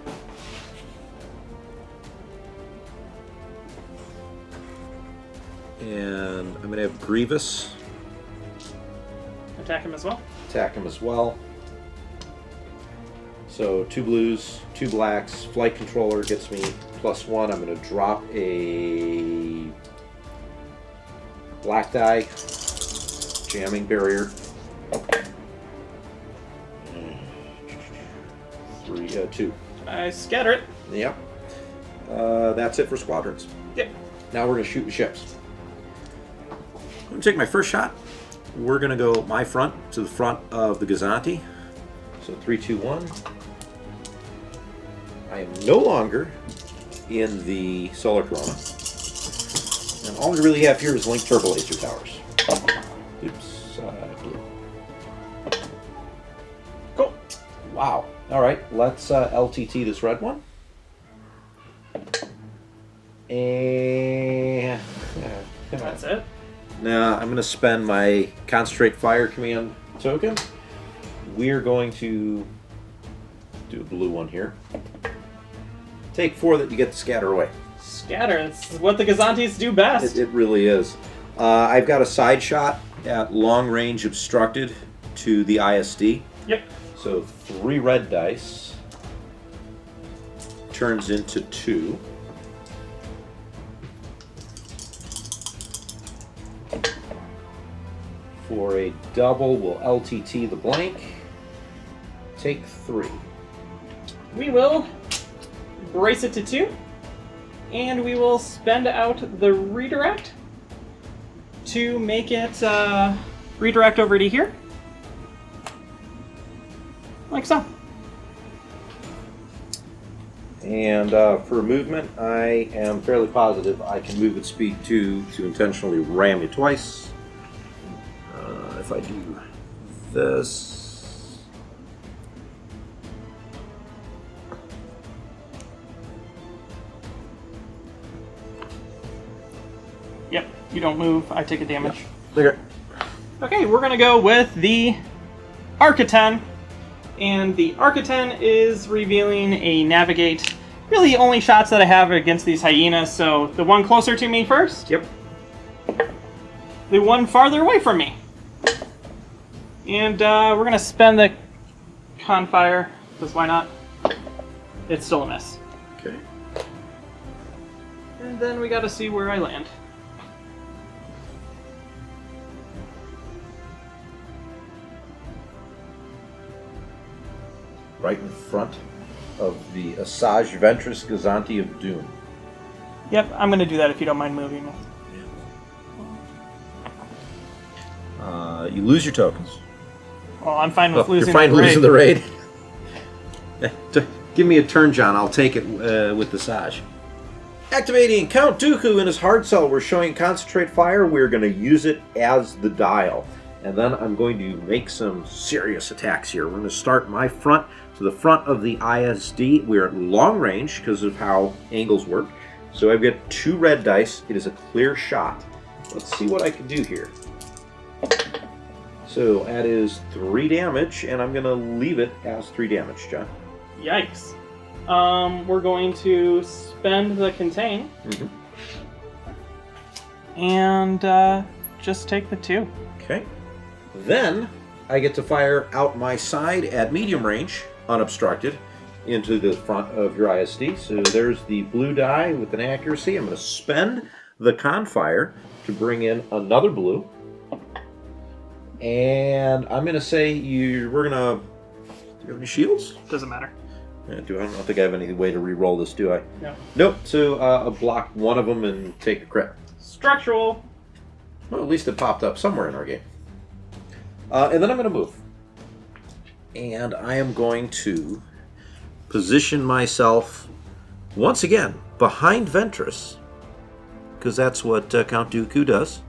And I'm going to have Grievous Attack him as well. attack him as well. So 2 blues, 2 blacks. Flight controller gets me +1. I'm going to drop a black die. Jamming barrier. 2. I scatter it. Yep. That's it for squadrons. Yep. Now we're going to shoot the ships. I'm going to take my first shot. We're going to go my front to the front of the Gazanti. So 3, 2, 1. I am no longer in the Solar Corona. And all we really have here is linked turbo laser towers. Oops. Blue. Cool. Wow. All right. Let's LTT this red one. And That's it. now I'm going to spend my Concentrate Fire Command token. We're going to do a blue one here. Take 4 that you get to scatter away. Scatter. It's what the Gazantis do best. It really is. I've got a side shot at long range obstructed to the ISD. Yep. So 3 red dice turns into 2. For a double, we'll LTT the blank. Take 3. We will brace it to 2, and we will spend out the redirect to make it redirect over to here, like so. And for movement, I am fairly positive I can move at speed 2 to intentionally ram you twice. If I do this... Yep, you don't move, I take a damage. There. Okay, we're gonna go with the Architan, and the Architan is revealing a navigate. Really, only shots that I have are against these hyenas, so the one closer to me first. Yep. The one farther away from me. And we're gonna spend the Confire, because why not? It's still a miss. Okay. And then we gotta see where I land. right in front of the Asajj Ventress Gazanti of Doom. Yep, I'm going to do that if you don't mind moving me. You lose your tokens. Well, I'm fine with losing. You're fine the raid. losing the raid. Give me a turn, John. I'll take it with the Asajj. Activating Count Dooku in his hard cell. We're showing concentrate fire. We're going to use it as the dial. And then I'm going to make some serious attacks here. We're going to start my front to the front of the ISD. We're at long range because of how angles work. So I've got 2 red dice. It is a clear shot. Let's see what I can do here. So that is 3 damage, and I'm going to leave it as 3 damage, John. Yikes. We're going to spend the contain. And just take the 2. Okay. Then I get to fire out my side at medium range, unobstructed, into the front of your ISD. So there's the blue die with an accuracy. I'm going to spend the confire to bring in another blue. And I'm going to say we're going to... Do you have any shields? Doesn't matter. I don't think I have any way to re-roll this, do I? No. Nope. So I'll block one of them and take a crit. Structural. Well, at least it popped up somewhere in our game. And then I'm going to move. And I am going to position myself, once again, behind Ventress. Because that's what Count Dooku does.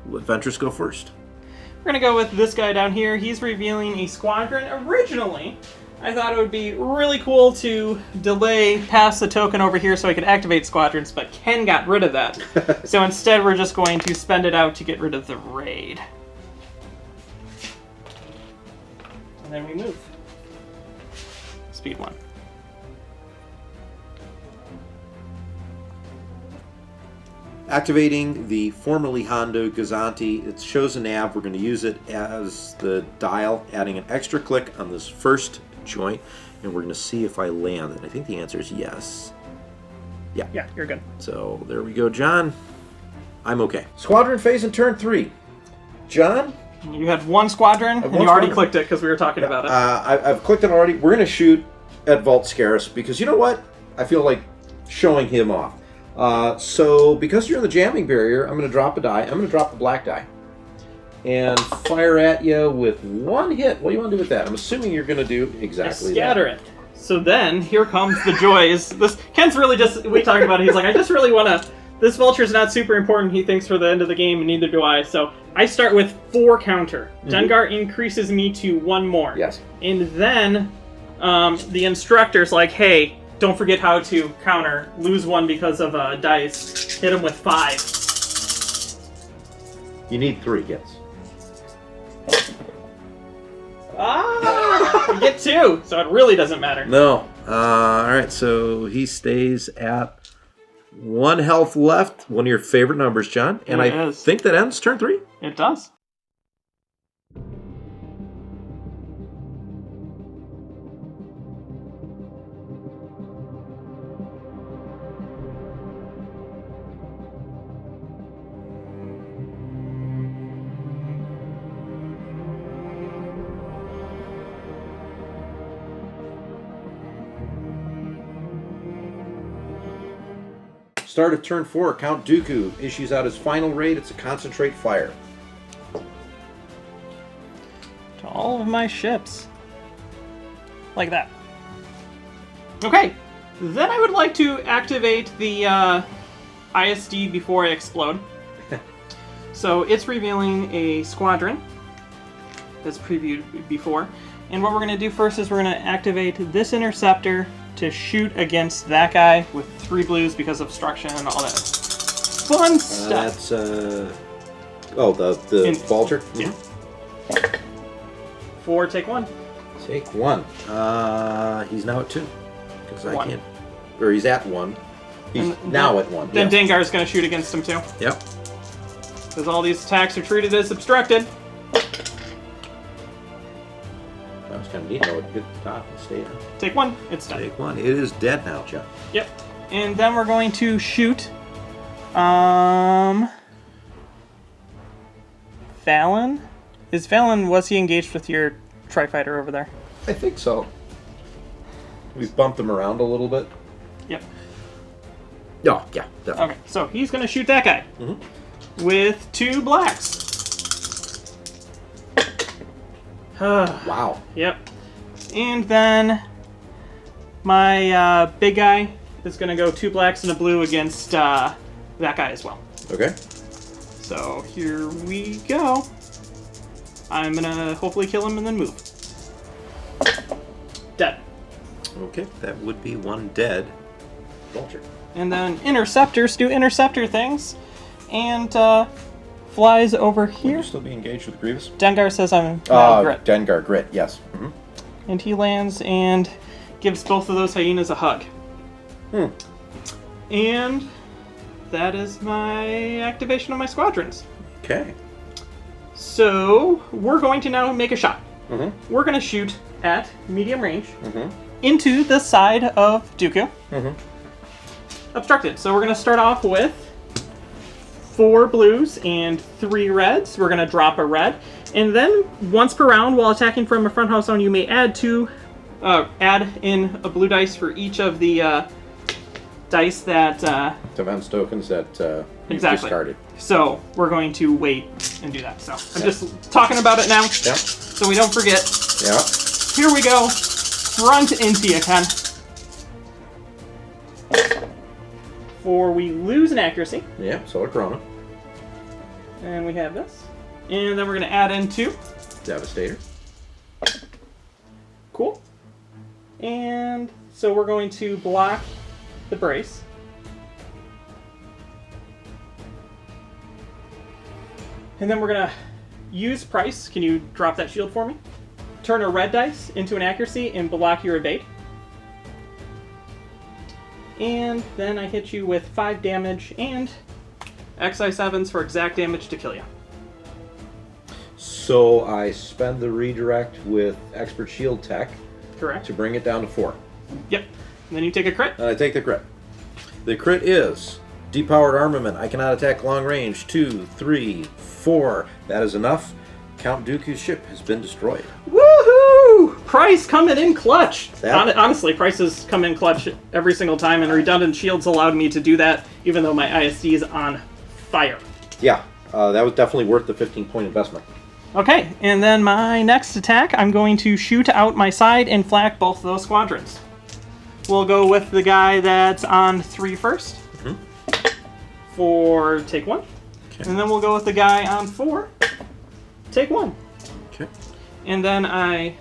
Let Ventress go first. We're going to go with this guy down here. He's revealing a squadron. Originally, I thought it would be really cool to delay past the token over here so I could activate squadrons, but Ken got rid of that. So instead, we're just going to spend it out to get rid of the raid. And then we move. Speed 1. Activating the formerly Hondo Gazanti. It shows a nav. We're going to use it as the dial, adding an extra click on this first joint, and we're going to see if I land. And I think the answer is yes. Yeah, you're good. So there we go, John. I'm okay. Squadron phase in turn 3. John? You had 1 squadron, and you already clicked it because we were talking about it. I've clicked it already. We're going to shoot at Vault Scaris because you know what? I feel like showing him off. So because you're in the jamming barrier, I'm going to drop a die. I'm going to drop the black die. And fire at you with 1 hit. What do you want to do with that? I'm assuming you're going to do exactly scatter that. it. So then, here comes the joys. Ken's really just, we talked about it, he's like, I just really want to, this vulture's not super important, he thinks, for the end of the game, and neither do I. So I start with 4 counter. Dengar increases me to 1 more. Yes. And then the instructor's like, hey, don't forget how to counter. Lose 1 because of dice. Hit him with 5. You need 3 hits. You get 2, so it really doesn't matter. No. Alright, so he stays at 1 health left. One of your favorite numbers, John. And I think that ends turn 3. It does. Start of turn 4, Count Dooku issues out his final raid. It's a concentrate fire. To all of my ships. Like that. Okay, then I would like to activate the ISD before I explode. So it's revealing a squadron, as previewed before. And what we're going to do first is we're going to activate this interceptor to shoot against that guy with 3 blues because of obstruction and all that fun stuff. That's, the Vulture? Yeah. 4, take 1. Take 1. He's now at 2. Because I 1. can't. Or he's at 1. He's now at 1. Then yeah. Dengar's going to shoot against him too. Yep. Because all these attacks are treated as obstructed. That was kind of neat. I would hit the top and stay on. Take 1, it's done. Take 1. It is dead now, John. Yep. And then we're going to shoot Fallon? Was he engaged with your Tri-Fighter over there? I think so. We've bumped them around a little bit. Yep. Oh, yeah, definitely. Okay, so he's going to shoot that guy with 2 blacks. Wow. Yep. And then my big guy is going to go 2 blacks and a blue against that guy as well. Okay. So here we go. I'm going to hopefully kill him and then move. Dead. Okay, that would be 1 dead vulture. And then interceptors do interceptor things. And flies over Would here. you still be engaged with Grievous? Dengar says I'm now grit. Dengar, grit, yes. And he lands and gives both of those hyenas a hug. And that is my activation of my squadrons. Okay. So we're going to now make a shot. We're going to shoot at medium range into the side of Dooku. Obstructed. So we're going to start off with 4 blues and 3 reds. We're going to drop a red. And then once per round while attacking from a front house zone, you may add in a blue dice for each of the dice that... defense tokens that you've exactly. discarded. So we're going to wait and do that. So I'm just talking about it now so we don't forget. Yeah. Here we go. Front into you, Ken. 4, we lose an accuracy. Yeah, Solar Corona. And we have this. And then we're going to add in 2. Devastator. Cool. And so we're going to block the brace. And then we're going to use Price. Can you drop that shield for me? Turn a red dice into an accuracy and block your evade. And then I hit you with 5 damage and XI7s for exact damage to kill you. So I spend the redirect with Expert Shield Tech Correct. to bring it down to 4. Yep. And then you take a crit. And I take the crit. The crit is Depowered Armament. I cannot attack long range. 2, 3, 4. That is enough. Count Dooku's ship has been destroyed. Woohoo! Price coming in clutch. That- Honestly, Price has come in clutch every single time, and redundant shields allowed me to do that, even though my ISD is on fire. Yeah, that was definitely worth the 15-point investment. Okay, and then my next attack, I'm going to shoot out my side and flak both of those squadrons. We'll go with the guy that's on 3 first. For take 1. Okay. And then we'll go with the guy on 4. Take 1. Okay. And then I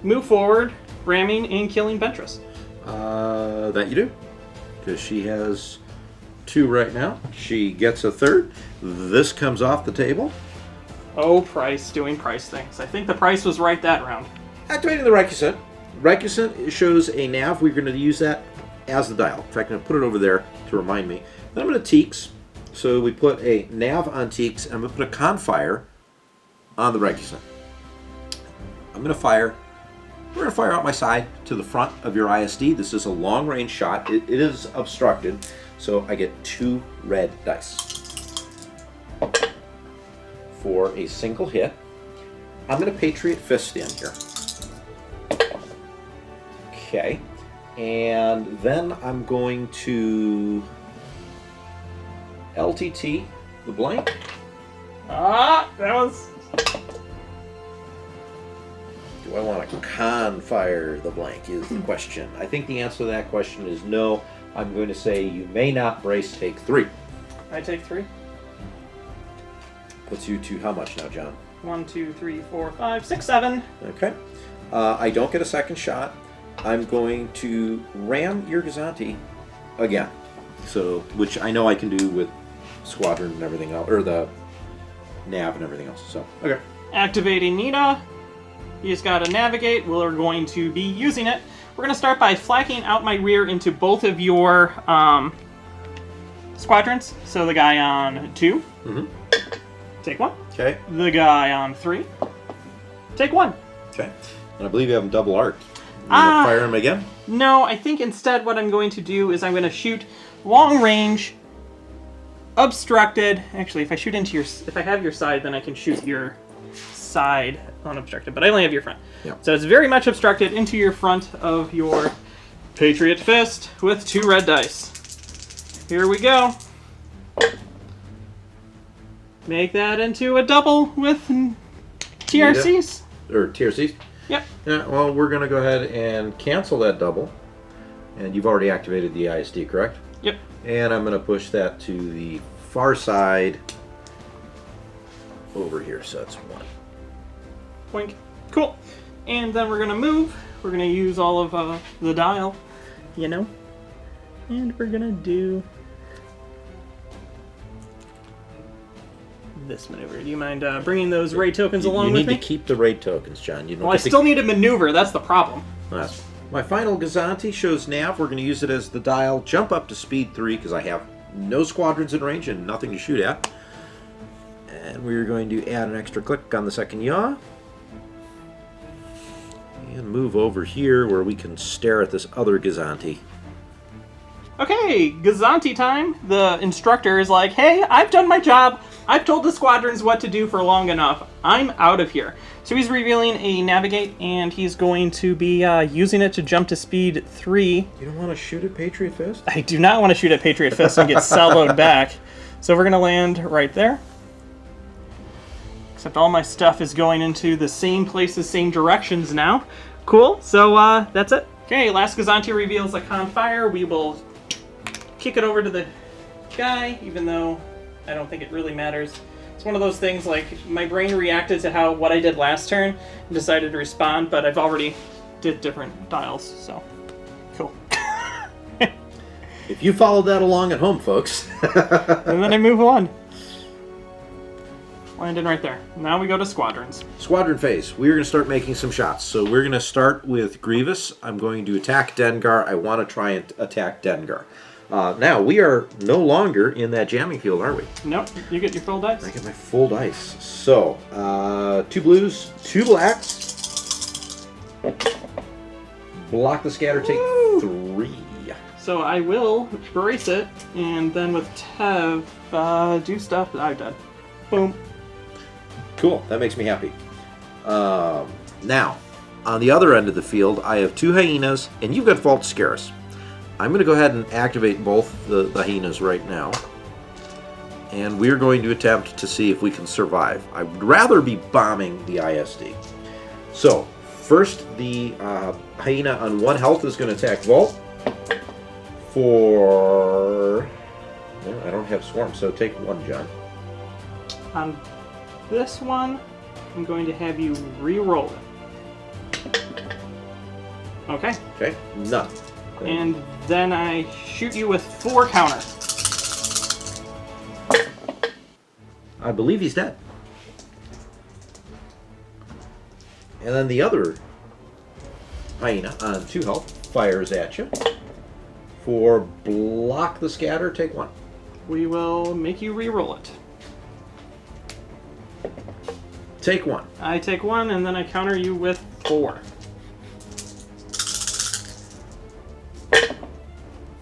move forward, ramming and killing Ventress. That you do. Because she has 2 right now. She gets a 3rd. This comes off the table. Oh, Price doing Price things. I think the Price was right that round. Activating the Reicusant. Reicusant shows a nav. We're going to use that as the dial. In fact, I'm going to put it over there to remind me. Then I'm going to Teaks. So we put a nav on Teaks, and I'm going to put a Confire on the Reicusant. I'm going to fire. We're going to fire out my side to the front of your ISD. This is a long-range shot. It is obstructed, so I get 2 red dice. For a single hit, I'm going to Patriot Fist in here. Okay. And then I'm going to LTT the blank. Ah, that was... Do I want to Confire the blank is the question. I think the answer to that question is no. I'm going to say you may not brace take 3. I take 3. Puts you to how much now, John? 1, 2, 3, 4, 5, 6, 7. Okay. I don't get a second shot. I'm going to ram your Gazanti again. So, which I know I can do with Squadron and everything else, or the nav and everything else. So, okay. Activating Nita. You just gotta navigate. We're going to be using it. We're gonna start by flacking out my rear into both of your squadrons. So the guy on 2. Take 1. Okay. The guy on 3. Take 1. Okay. And I believe you have him double arc. You gonna fire him again? No, I think instead what I'm going to do is I'm going to shoot long range, obstructed. Actually, if I shoot into your, if I have your side, then I can shoot your side unobstructed. But I only have your front. Yeah. So it's very much obstructed into your front of your Patriot Fist with 2 red dice. Here we go. Make that into a double with TRCs. Or TRCs? Yep. Yeah, well, we're going to go ahead and cancel that double. And you've already activated the ISD, correct? Yep. And I'm going to push that to the far side over here, so it's 1. Wink. Cool. And then we're going to move. We're going to use all of the dial, you know. And we're going to do this maneuver. Do you mind bringing those raid tokens along with me? You need to keep the raid tokens, John. You don't Well, I still need to maneuver. That's the problem. That's my final Gazanti shows nav. We're going to use it as the dial. Jump up to speed 3 because I have no squadrons in range and nothing to shoot at. And we're going to add an extra click on the second yaw. And move over here where we can stare at this other Gazanti. Okay, Gazanti time. The instructor is like, hey, I've done my job. I've told the squadrons what to do for long enough. I'm out of here. So he's revealing a navigate, and he's going to be using it to jump to speed 3. You don't want to shoot at Patriot Fist? I do not want to shoot at Patriot Fist and get salvoed back. So we're going to land right there. Except all my stuff is going into the same places, same directions now. Cool, so that's it. Okay, last Gazanti reveals a con fire. We will kick it over to the guy, even though I don't think it really matters. It's one of those things like my brain reacted to what I did last turn and decided to respond, but I've already did different dials, so cool. If you followed that along at home, folks. And then I move on. Landing right there. Now we go to squadrons. Squadron phase. We're going to start making some shots. So we're going to start with Grievous. I'm going to attack Dengar. I want to try and attack Dengar. Now, we are no longer in that jamming field, are we? Nope, you get your full dice. I get my full dice. So, 2 blues, 2 blacks. Block the scatter, take 3. So I will brace it, and then with Tev, do stuff that I've done. Boom. Cool, that makes me happy. Now, on the other end of the field, I have 2 hyenas, and you've got Vault Scarus. I'm going to go ahead and activate both the hyenas right now. And we're going to attempt to see if we can survive. I would rather be bombing the ISD. So, first, the hyena on 1 health is going to attack Vault. For... Well, I don't have Swarm, so take 1, John. On this one, I'm going to have you re-roll it. Okay. Okay, none. And then I shoot you with 4 counter. I believe he's dead. And then the other hyena on 2 health fires at you. For block the scatter, take 1. We will make you re-roll it. Take 1. I take 1, and then I counter you with 4.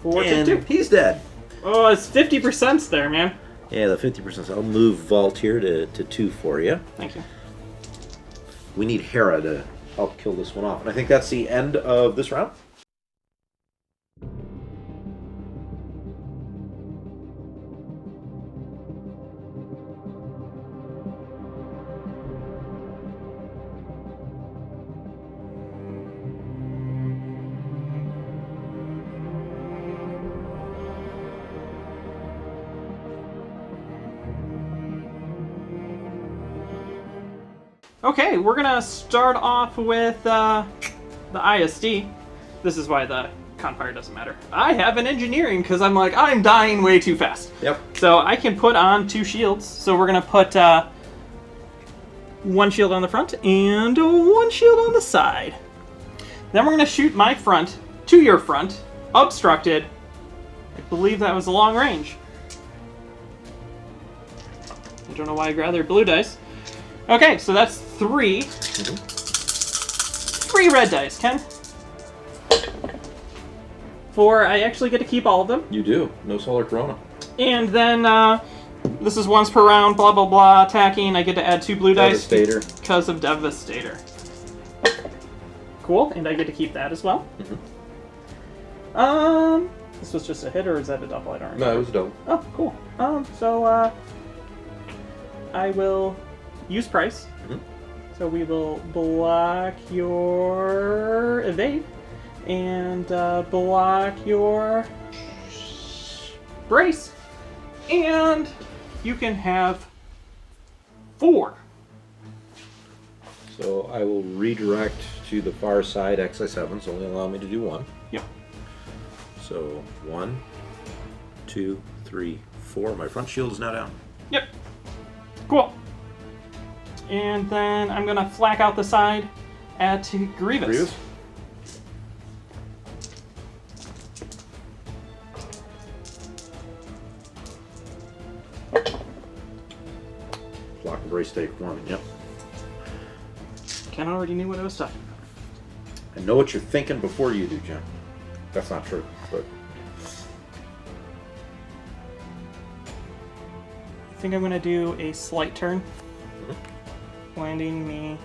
4 to And 2. he's dead. Oh, it's 50% there, man. Yeah, the 50%. I'll move Vault here to 2 for you. Thank you. We need Hera to help kill this one off. And I think that's the end of this round. Okay, we're gonna start off with the ISD. This is why the Confire doesn't matter. I have an engineering because I'm dying way too fast. Yep. So I can put on 2 shields. So we're gonna put 1 shield on the front and 1 shield on the side. Then we're gonna shoot my front to your front, obstructed. I believe that was a long range. I don't know why I'd rather blue dice. Okay, so that's 3. 3 red dice, Ken. 4, I actually get to keep all of them. You do. No Solar Corona. And then, this is once per round, blah, blah, blah, attacking. I get to add 2 blue dice. Devastator. Because of Devastator. Cool, and I get to keep that as well. This was just a hit, or is that a double? I don't remember. No, it was dope. Oh, cool. So, I will use price. Mhm. So we will block your evade and block your brace, and you can have 4. So I will redirect to the far side XI7s, only allow me to do 1. Yep. So 1, 2, 3, 4. My front shield is now down. Yep. Cool. And then I'm gonna flak out the side at Grievous. Grievous? Block and brace take 1. Yep. Ken already knew what I was talking about. I know what you're thinking before you do, Jim. That's not true, but I think I'm gonna do a slight turn, landing me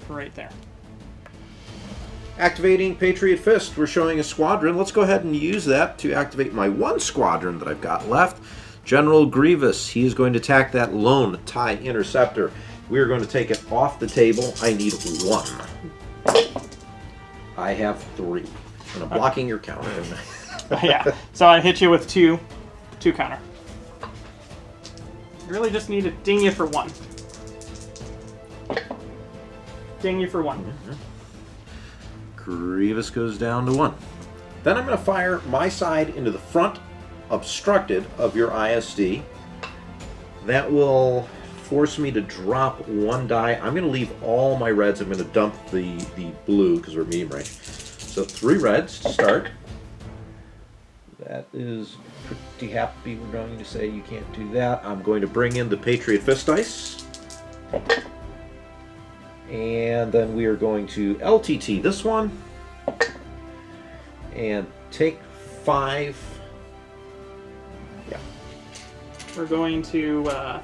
right there. activating Patriot Fist. We're showing a squadron. Let's go ahead and use that to activate my 1 squadron that I've got left. General Grievous. He is going to attack that lone TIE interceptor. We are going to take it off the table. I need 1. I have 3. And I'm blocking your counter. Yeah, so I hit you with 2 counter. I really just need to ding you for 1. Ding you for 1. Mm-hmm. Grievous goes down to 1. Then I'm going to fire my side into the front obstructed of your ISD. That will force me to drop 1 die. I'm going to leave all my reds. I'm going to dump the blue because we're medium range. So 3 reds to start. That is pretty happy. We're going to say you can't do that. I'm going to bring in the Patriot Fist dice. And then we are going to LTT this one. And take 5. Yeah. We're going to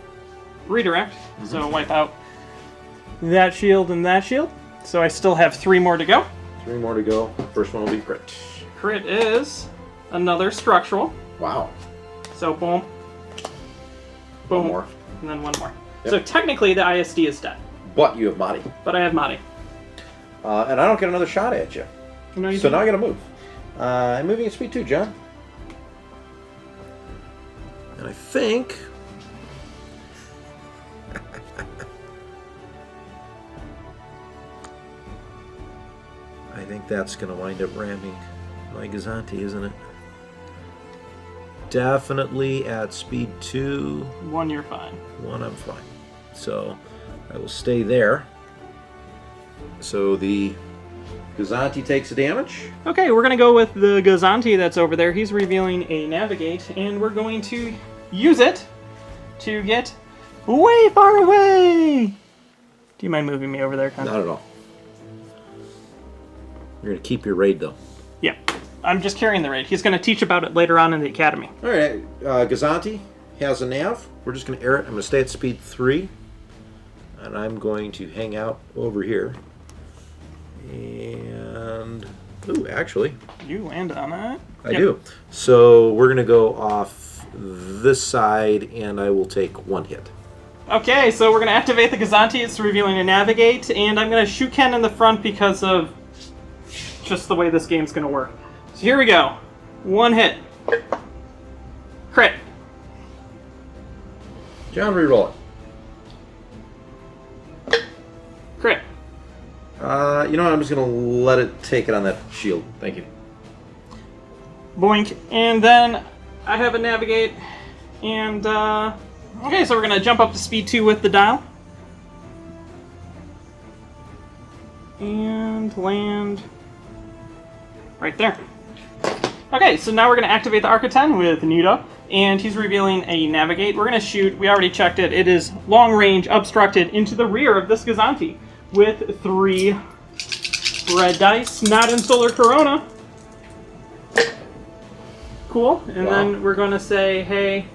redirect, so wipe out that shield and that shield. So I still have 3 more to go. 3 more to go. First one will be crit. Crit is another structural. Wow. So boom, boom, 1 more. and then 1 more. Yep. So technically the ISD is dead, But you have Motti. but I have Motti. And I don't get another shot at you. No, you So don't. now I gotta move. I'm moving at speed 2, John. And I think... I think that's gonna wind up ramming my Gazanti, isn't it? Definitely at speed 2. 1, you're fine. 1, I'm fine. So I will stay there. So the Gazanti takes the damage. Okay, we're gonna go with the Gazanti that's over there. He's revealing a navigate, and we're going to use it to get way far away. Do you mind moving me over there, Con? Not at all. You're going to keep your raid, though. Yeah, I'm just carrying the raid. He's gonna teach about it later on in the academy. All right, Gazanti has a nav. We're just going to air it. I'm going to stay at speed 3. And I'm going to hang out over here. And... Ooh, actually, You land on it. I do. So we're going to go off this side, and I will take 1 hit. Okay, so we're gonna activate the Gazanti. It's revealing a navigate, and I'm gonna shoot Ken in the front because of just the way this game's gonna work. So here we go. 1 hit. Crit. John, reroll it. Crit. You know what? I'm just going to let it take it on that shield. Thank you. Boink. And then I have a navigate, and okay, so we're gonna jump up to speed 2 with the dial. And land right there. Okay, so now we're going to activate the Arca-10 with Nito, and he's revealing a navigate. We're going to shoot, we already checked it, it is long range obstructed into the rear of this Gazanti with 3 red dice, not in Solar Corona. Cool, and Wow. then we're going to say, hey,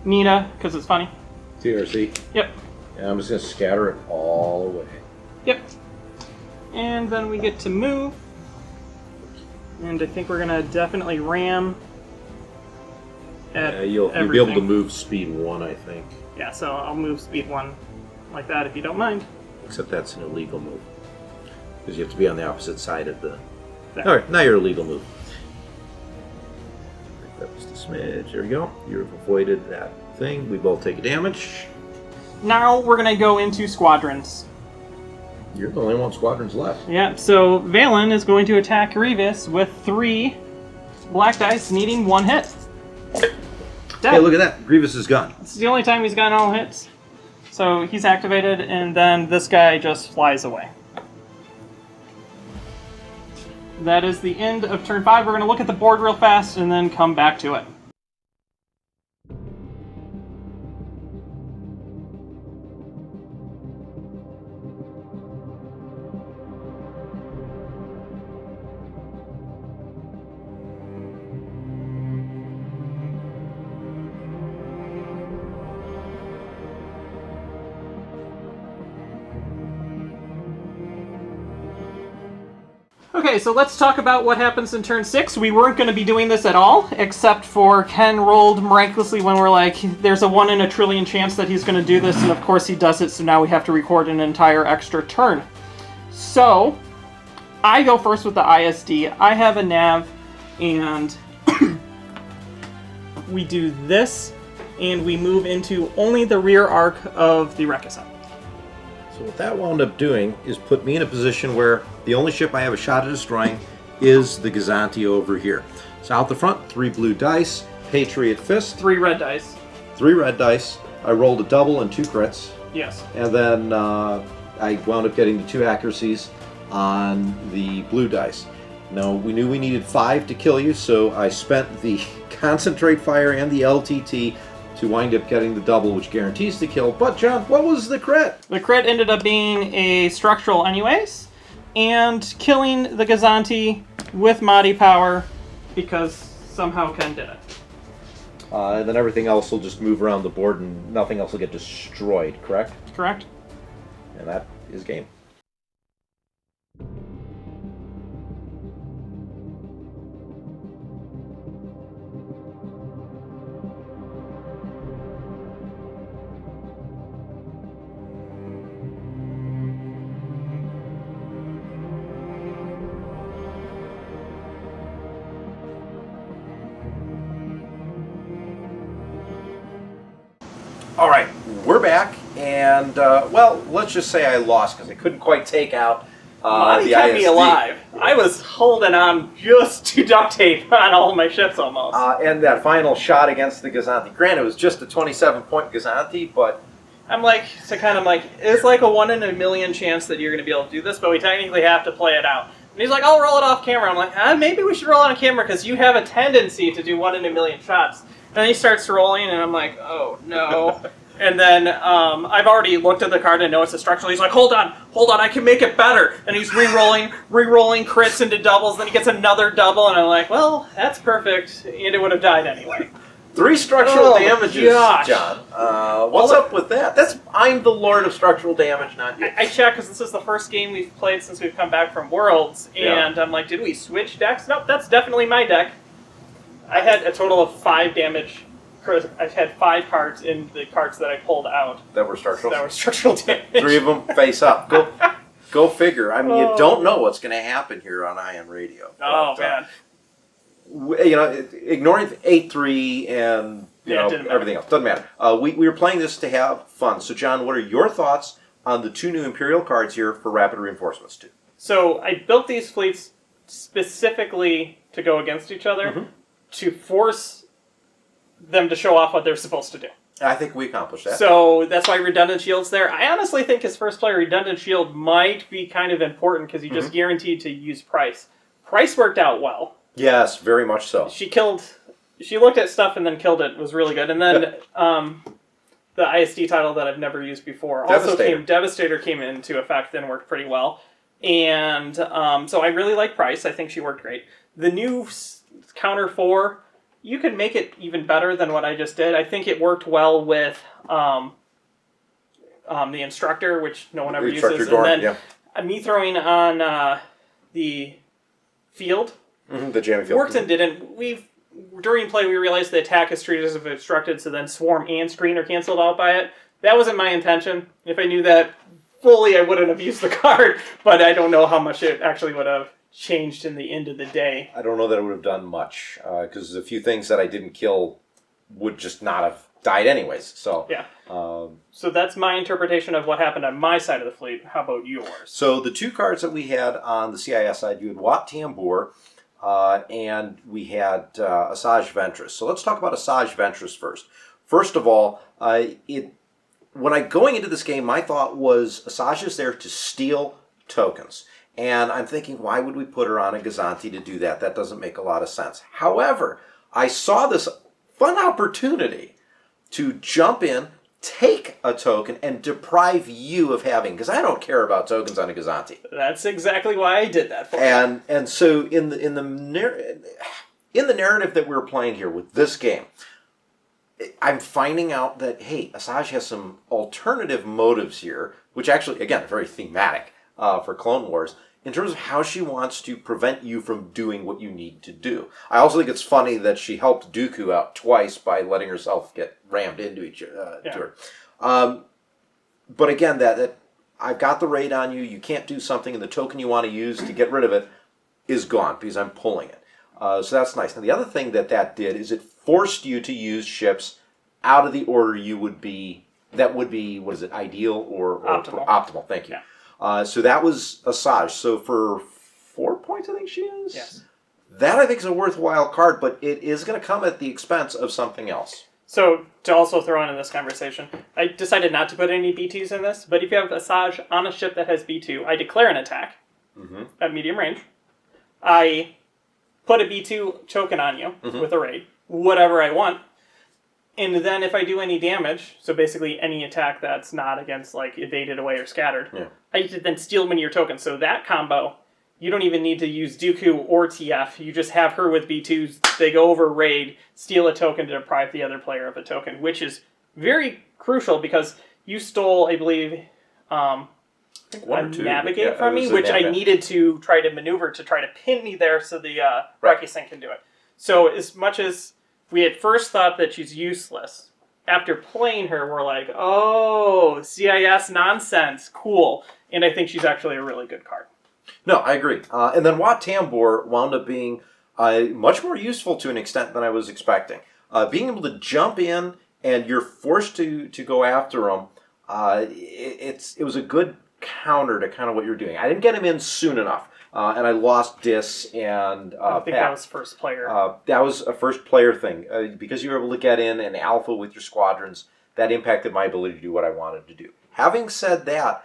Nina, because it's funny. TRC. Yep, And I'm just going to scatter it all away. yep. And then we get to move. And I think we're going to definitely ram at you'll be able everything. to move speed 1, I think. Yeah, so I'll move speed 1 like that if you don't mind. Except that's an illegal move. Because you have to be on the opposite side of the... There. Alright, now you're a legal move. That was the smidge. There we go. You've avoided that thing. We both take a damage. Now we're going to go into squadrons. You're the only one squadrons left. Yeah, so Valen is going to attack Grievous with 3 black dice, needing 1 hit. Dead. Hey, look at that. Grievous is gone. This is the only time he's gotten all hits. So he's activated, and then this guy just flies away. That is the end of turn 5. We're going to look at the board real fast and then come back to it. Okay, so let's talk about what happens in turn 6. We weren't going to be doing this at all, except for Ken rolled miraculously when we're like, there's a 1 in a trillion chance that he's going to do this, and of course he does it, so now we have to record an entire extra turn. So, I go first with the ISD. I have a nav, and we do this, and we move into only the rear arc of the Rekisan. So what that wound up doing is put me in a position where the only ship I have a shot at destroying is the Gazanti over here. So out the front, 3 blue dice, Patriot Fist. 3 red dice. 3 red dice. I rolled a double and 2 crits. Yes. And then I wound up getting the 2 accuracies on the blue dice. Now, we knew we needed 5 to kill you, so I spent the Concentrate Fire and the LTT to wind up getting the double, which guarantees the kill. But, John, what was the crit? The crit ended up being a structural anyways, and killing the Gazanti with Motti power, because somehow Ken did it. And then everything else will just move around the board and nothing else will get destroyed, correct? Correct? And that is game. All right, we're back, and, well, let's just say I lost because I couldn't quite take out Motti the kept me ISD. alive. I was holding on just to duct tape on all my ships almost. And that final shot against the Gazanti. Granted, it was just a 27-point Gazanti, but... I'm like, it's like a 1 in a million chance that you're going to be able to do this, but we technically have to play it out. And he's like, I'll roll it off camera. I'm like, maybe we should roll it on camera because you have a tendency to do 1 in a million shots. Then he starts rolling, and I'm like, oh, no. And then I've already looked at the card and know it's a structural. He's like, hold on, I can make it better. And he's re-rolling crits into doubles. Then he gets another double, and I'm like, well, that's perfect. And it would have died anyway. 3 structural damages, gosh. John. What's up with that? I'm the lord of structural damage, not you. I checked because this is the first game we've played since we've come back from Worlds, and I'm like, did we switch decks? Nope, that's definitely my deck. I had a total of 5 damage. I had 5 cards in the cards that I pulled out. That were structural? That were structural damage. 3 of them face up. Go figure. I mean, you don't know what's going to happen here on Ion Radio. Oh, man. You know, ignoring 8-3 and everything else. Doesn't matter. We were playing this to have fun. So, John, what are your thoughts on the 2 new Imperial cards here for Rapid Reinforcements 2? So, I built these fleets specifically to go against each other, to force them to show off what they're supposed to do. I think we accomplished that. So that's why Redundant Shield's there. I honestly think his first play, Redundant Shield, might be kind of important because you just guaranteed to use Price. Price worked out well. Yes, very much so. She looked at stuff and then killed it. It was really good. And then the ISD title that I've never used before Devastator came into effect and worked pretty well. And so I really like Price. I think she worked great. The new Counter 4, you could make it even better than what I just did. I think it worked well with the Instructor, which no one ever uses. Gorn, and then Me throwing on the field The jamming field. worked and didn't. During play, we realized the attack is treated as if obstructed, so then swarm and screen are canceled out by it. That wasn't my intention. If I knew that fully, I wouldn't have used the card, but I don't know how much it actually would have changed in the end of the day. I don't know that it would have done much, because a few things that I didn't kill would just not have died anyways. So yeah. So that's my interpretation of what happened on my side of the fleet. How about yours? So the two cards that we had on the CIS side, you had Wat Tambor, and we had Asajj Ventress. So let's talk about Asajj Ventress first. First of all, when I going into this game, my thought was Asajj is there to steal tokens. And I'm thinking, why would we put her on a Gazanti to do that? That doesn't make a lot of sense. However, I saw this fun opportunity to jump in, take a token, and deprive you of having, because I don't care about tokens on a Gazanti. That's exactly why I did that for you. And so in the narrative that we're playing here with this game, I'm finding out that, hey, Asajj has some alternative motives here, which actually, again, are very thematic for Clone Wars, in terms of how she wants to prevent you from doing what you need to do. I also think it's funny that she helped Dooku out twice by letting herself get rammed into her. But again, that I've got the raid on you, you can't do something, and the token you want to use to get rid of it is gone because I'm pulling it. So that's nice. Now the other thing that did is it forced you to use ships out of the order you would be, that would be, what is it, ideal or optimal? Thank you. Yeah. So that was Asajj. So for 4 points, I think she is? Yes. That I think is a worthwhile card, but it is going to come at the expense of something else. So, to also throw in this conversation, I decided not to put any B2s in this, but if you have Asajj on a ship that has B2, I declare an attack at medium range. I put a B2 token on you with a raid, whatever I want. And then if I do any damage, so basically any attack that's not against, like, evaded away or scattered, I could then steal one of your tokens. So that combo, you don't even need to use Dooku or TF. You just have her with B2s. They go over raid, steal a token to deprive the other player of a token, which is very crucial because you stole, I believe, a navigate from me, which I needed to try to maneuver to try to pin me there so the Rakisen can do it. So as much as we at first thought that she's useless, after playing her, we're like, oh, CIS nonsense, cool. And I think she's actually a really good card. No, I agree. And then Wat Tambor wound up being much more useful to an extent than I was expecting. Being able to jump in and you're forced to go after him, it was a good counter to kind of what you're doing. I didn't get him in soon enough, and I lost Dis and I think that was first player. That was a first player thing. Because you were able to get in and alpha with your squadrons, that impacted my ability to do what I wanted to do. Having said that,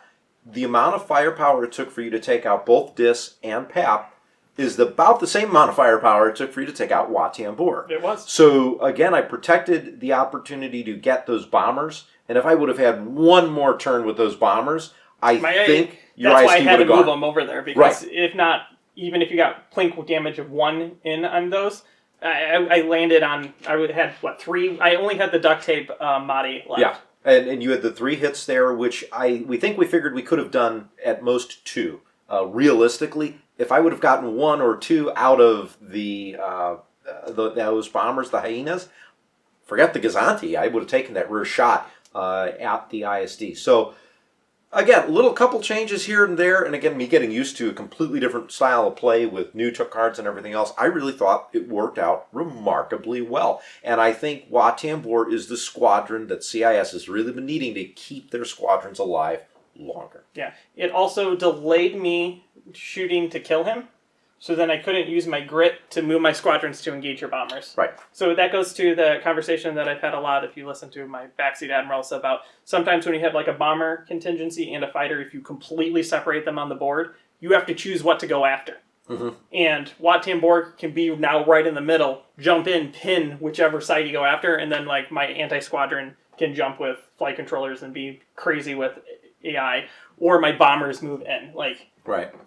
the amount of firepower it took for you to take out both Dis and Pap is about the same amount of firepower it took for you to take out Wat Tambor. It was. So, again, I protected the opportunity to get those bombers, and if I would have had one more turn with those bombers, I think your that's IST why I had to would have move gone. them over there, because if not, even if you got plink with damage of 1 in on those, I landed on, had, 3? I only had the duct tape Motti left. Yeah. And you had the 3 hits there, which we figured we could have done at most 2. Realistically, if I would have gotten 1 or 2 out of those bombers, the hyenas, forget the Gazanti. I would have taken that rear shot at the ISD. So, again, little couple changes here and there, and again, me getting used to a completely different style of play with new cards and everything else, I really thought it worked out remarkably well. And I think Wat Tambor is the squadron that CIS has really been needing to keep their squadrons alive longer. Yeah. It also delayed me shooting to kill him, so then I couldn't use my grit to move my squadrons to engage your bombers. Right. So that goes to the conversation that I've had a lot, if you listen to my backseat admirals, about sometimes when you have like a bomber contingency and a fighter, if you completely separate them on the board, you have to choose what to go after. And Wat Tambor can be now right in the middle, jump in, pin whichever side you go after, and then like my anti-squadron can jump with flight controllers and be crazy with AI, or my bombers move in. Like,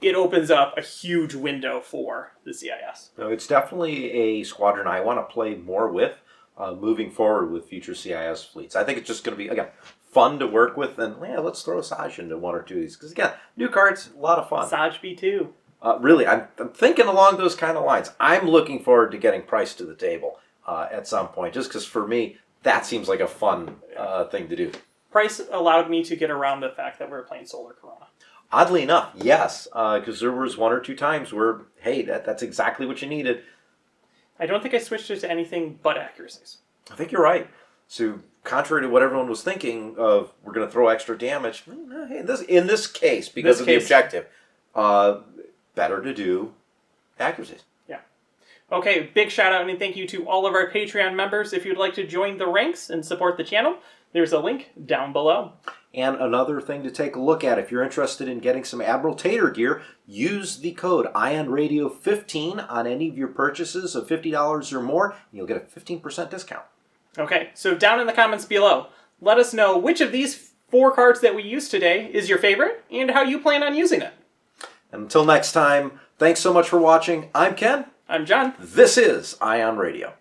it opens up a huge window for the CIS. No, it's definitely a squadron I want to play more with. moving forward with future CIS fleets. I think it's just going to be, again, fun to work with, and let's throw Saj into one or two of these. Because, again, new cards, a lot of fun. Saj B2. Really, I'm thinking along those kind of lines. I'm looking forward to getting Price to the table at some point, just because for me, that seems like a fun thing to do. Price allowed me to get around the fact that we're playing Solar Corona. Oddly enough, yes, because there was one or two times where, hey, that's exactly what you needed. I don't think I switched it to anything but accuracies. I think you're right. So, contrary to what everyone was thinking of, we're going to throw extra damage. Hey, in this case, because of the objective, better to do accuracies. Yeah. Okay, big shout out and thank you to all of our Patreon members. If you'd like to join the ranks and support the channel, there's a link down below. And another thing to take a look at, if you're interested in getting some Admiral Tater gear, use the code IONRadio15 on any of your purchases of $50 or more, and you'll get a 15% discount. Okay, so down in the comments below, let us know which of these 4 cards that we used today is your favorite, and how you plan on using it. Until next time, thanks so much for watching. I'm Ken. I'm John. This is Ion Radio.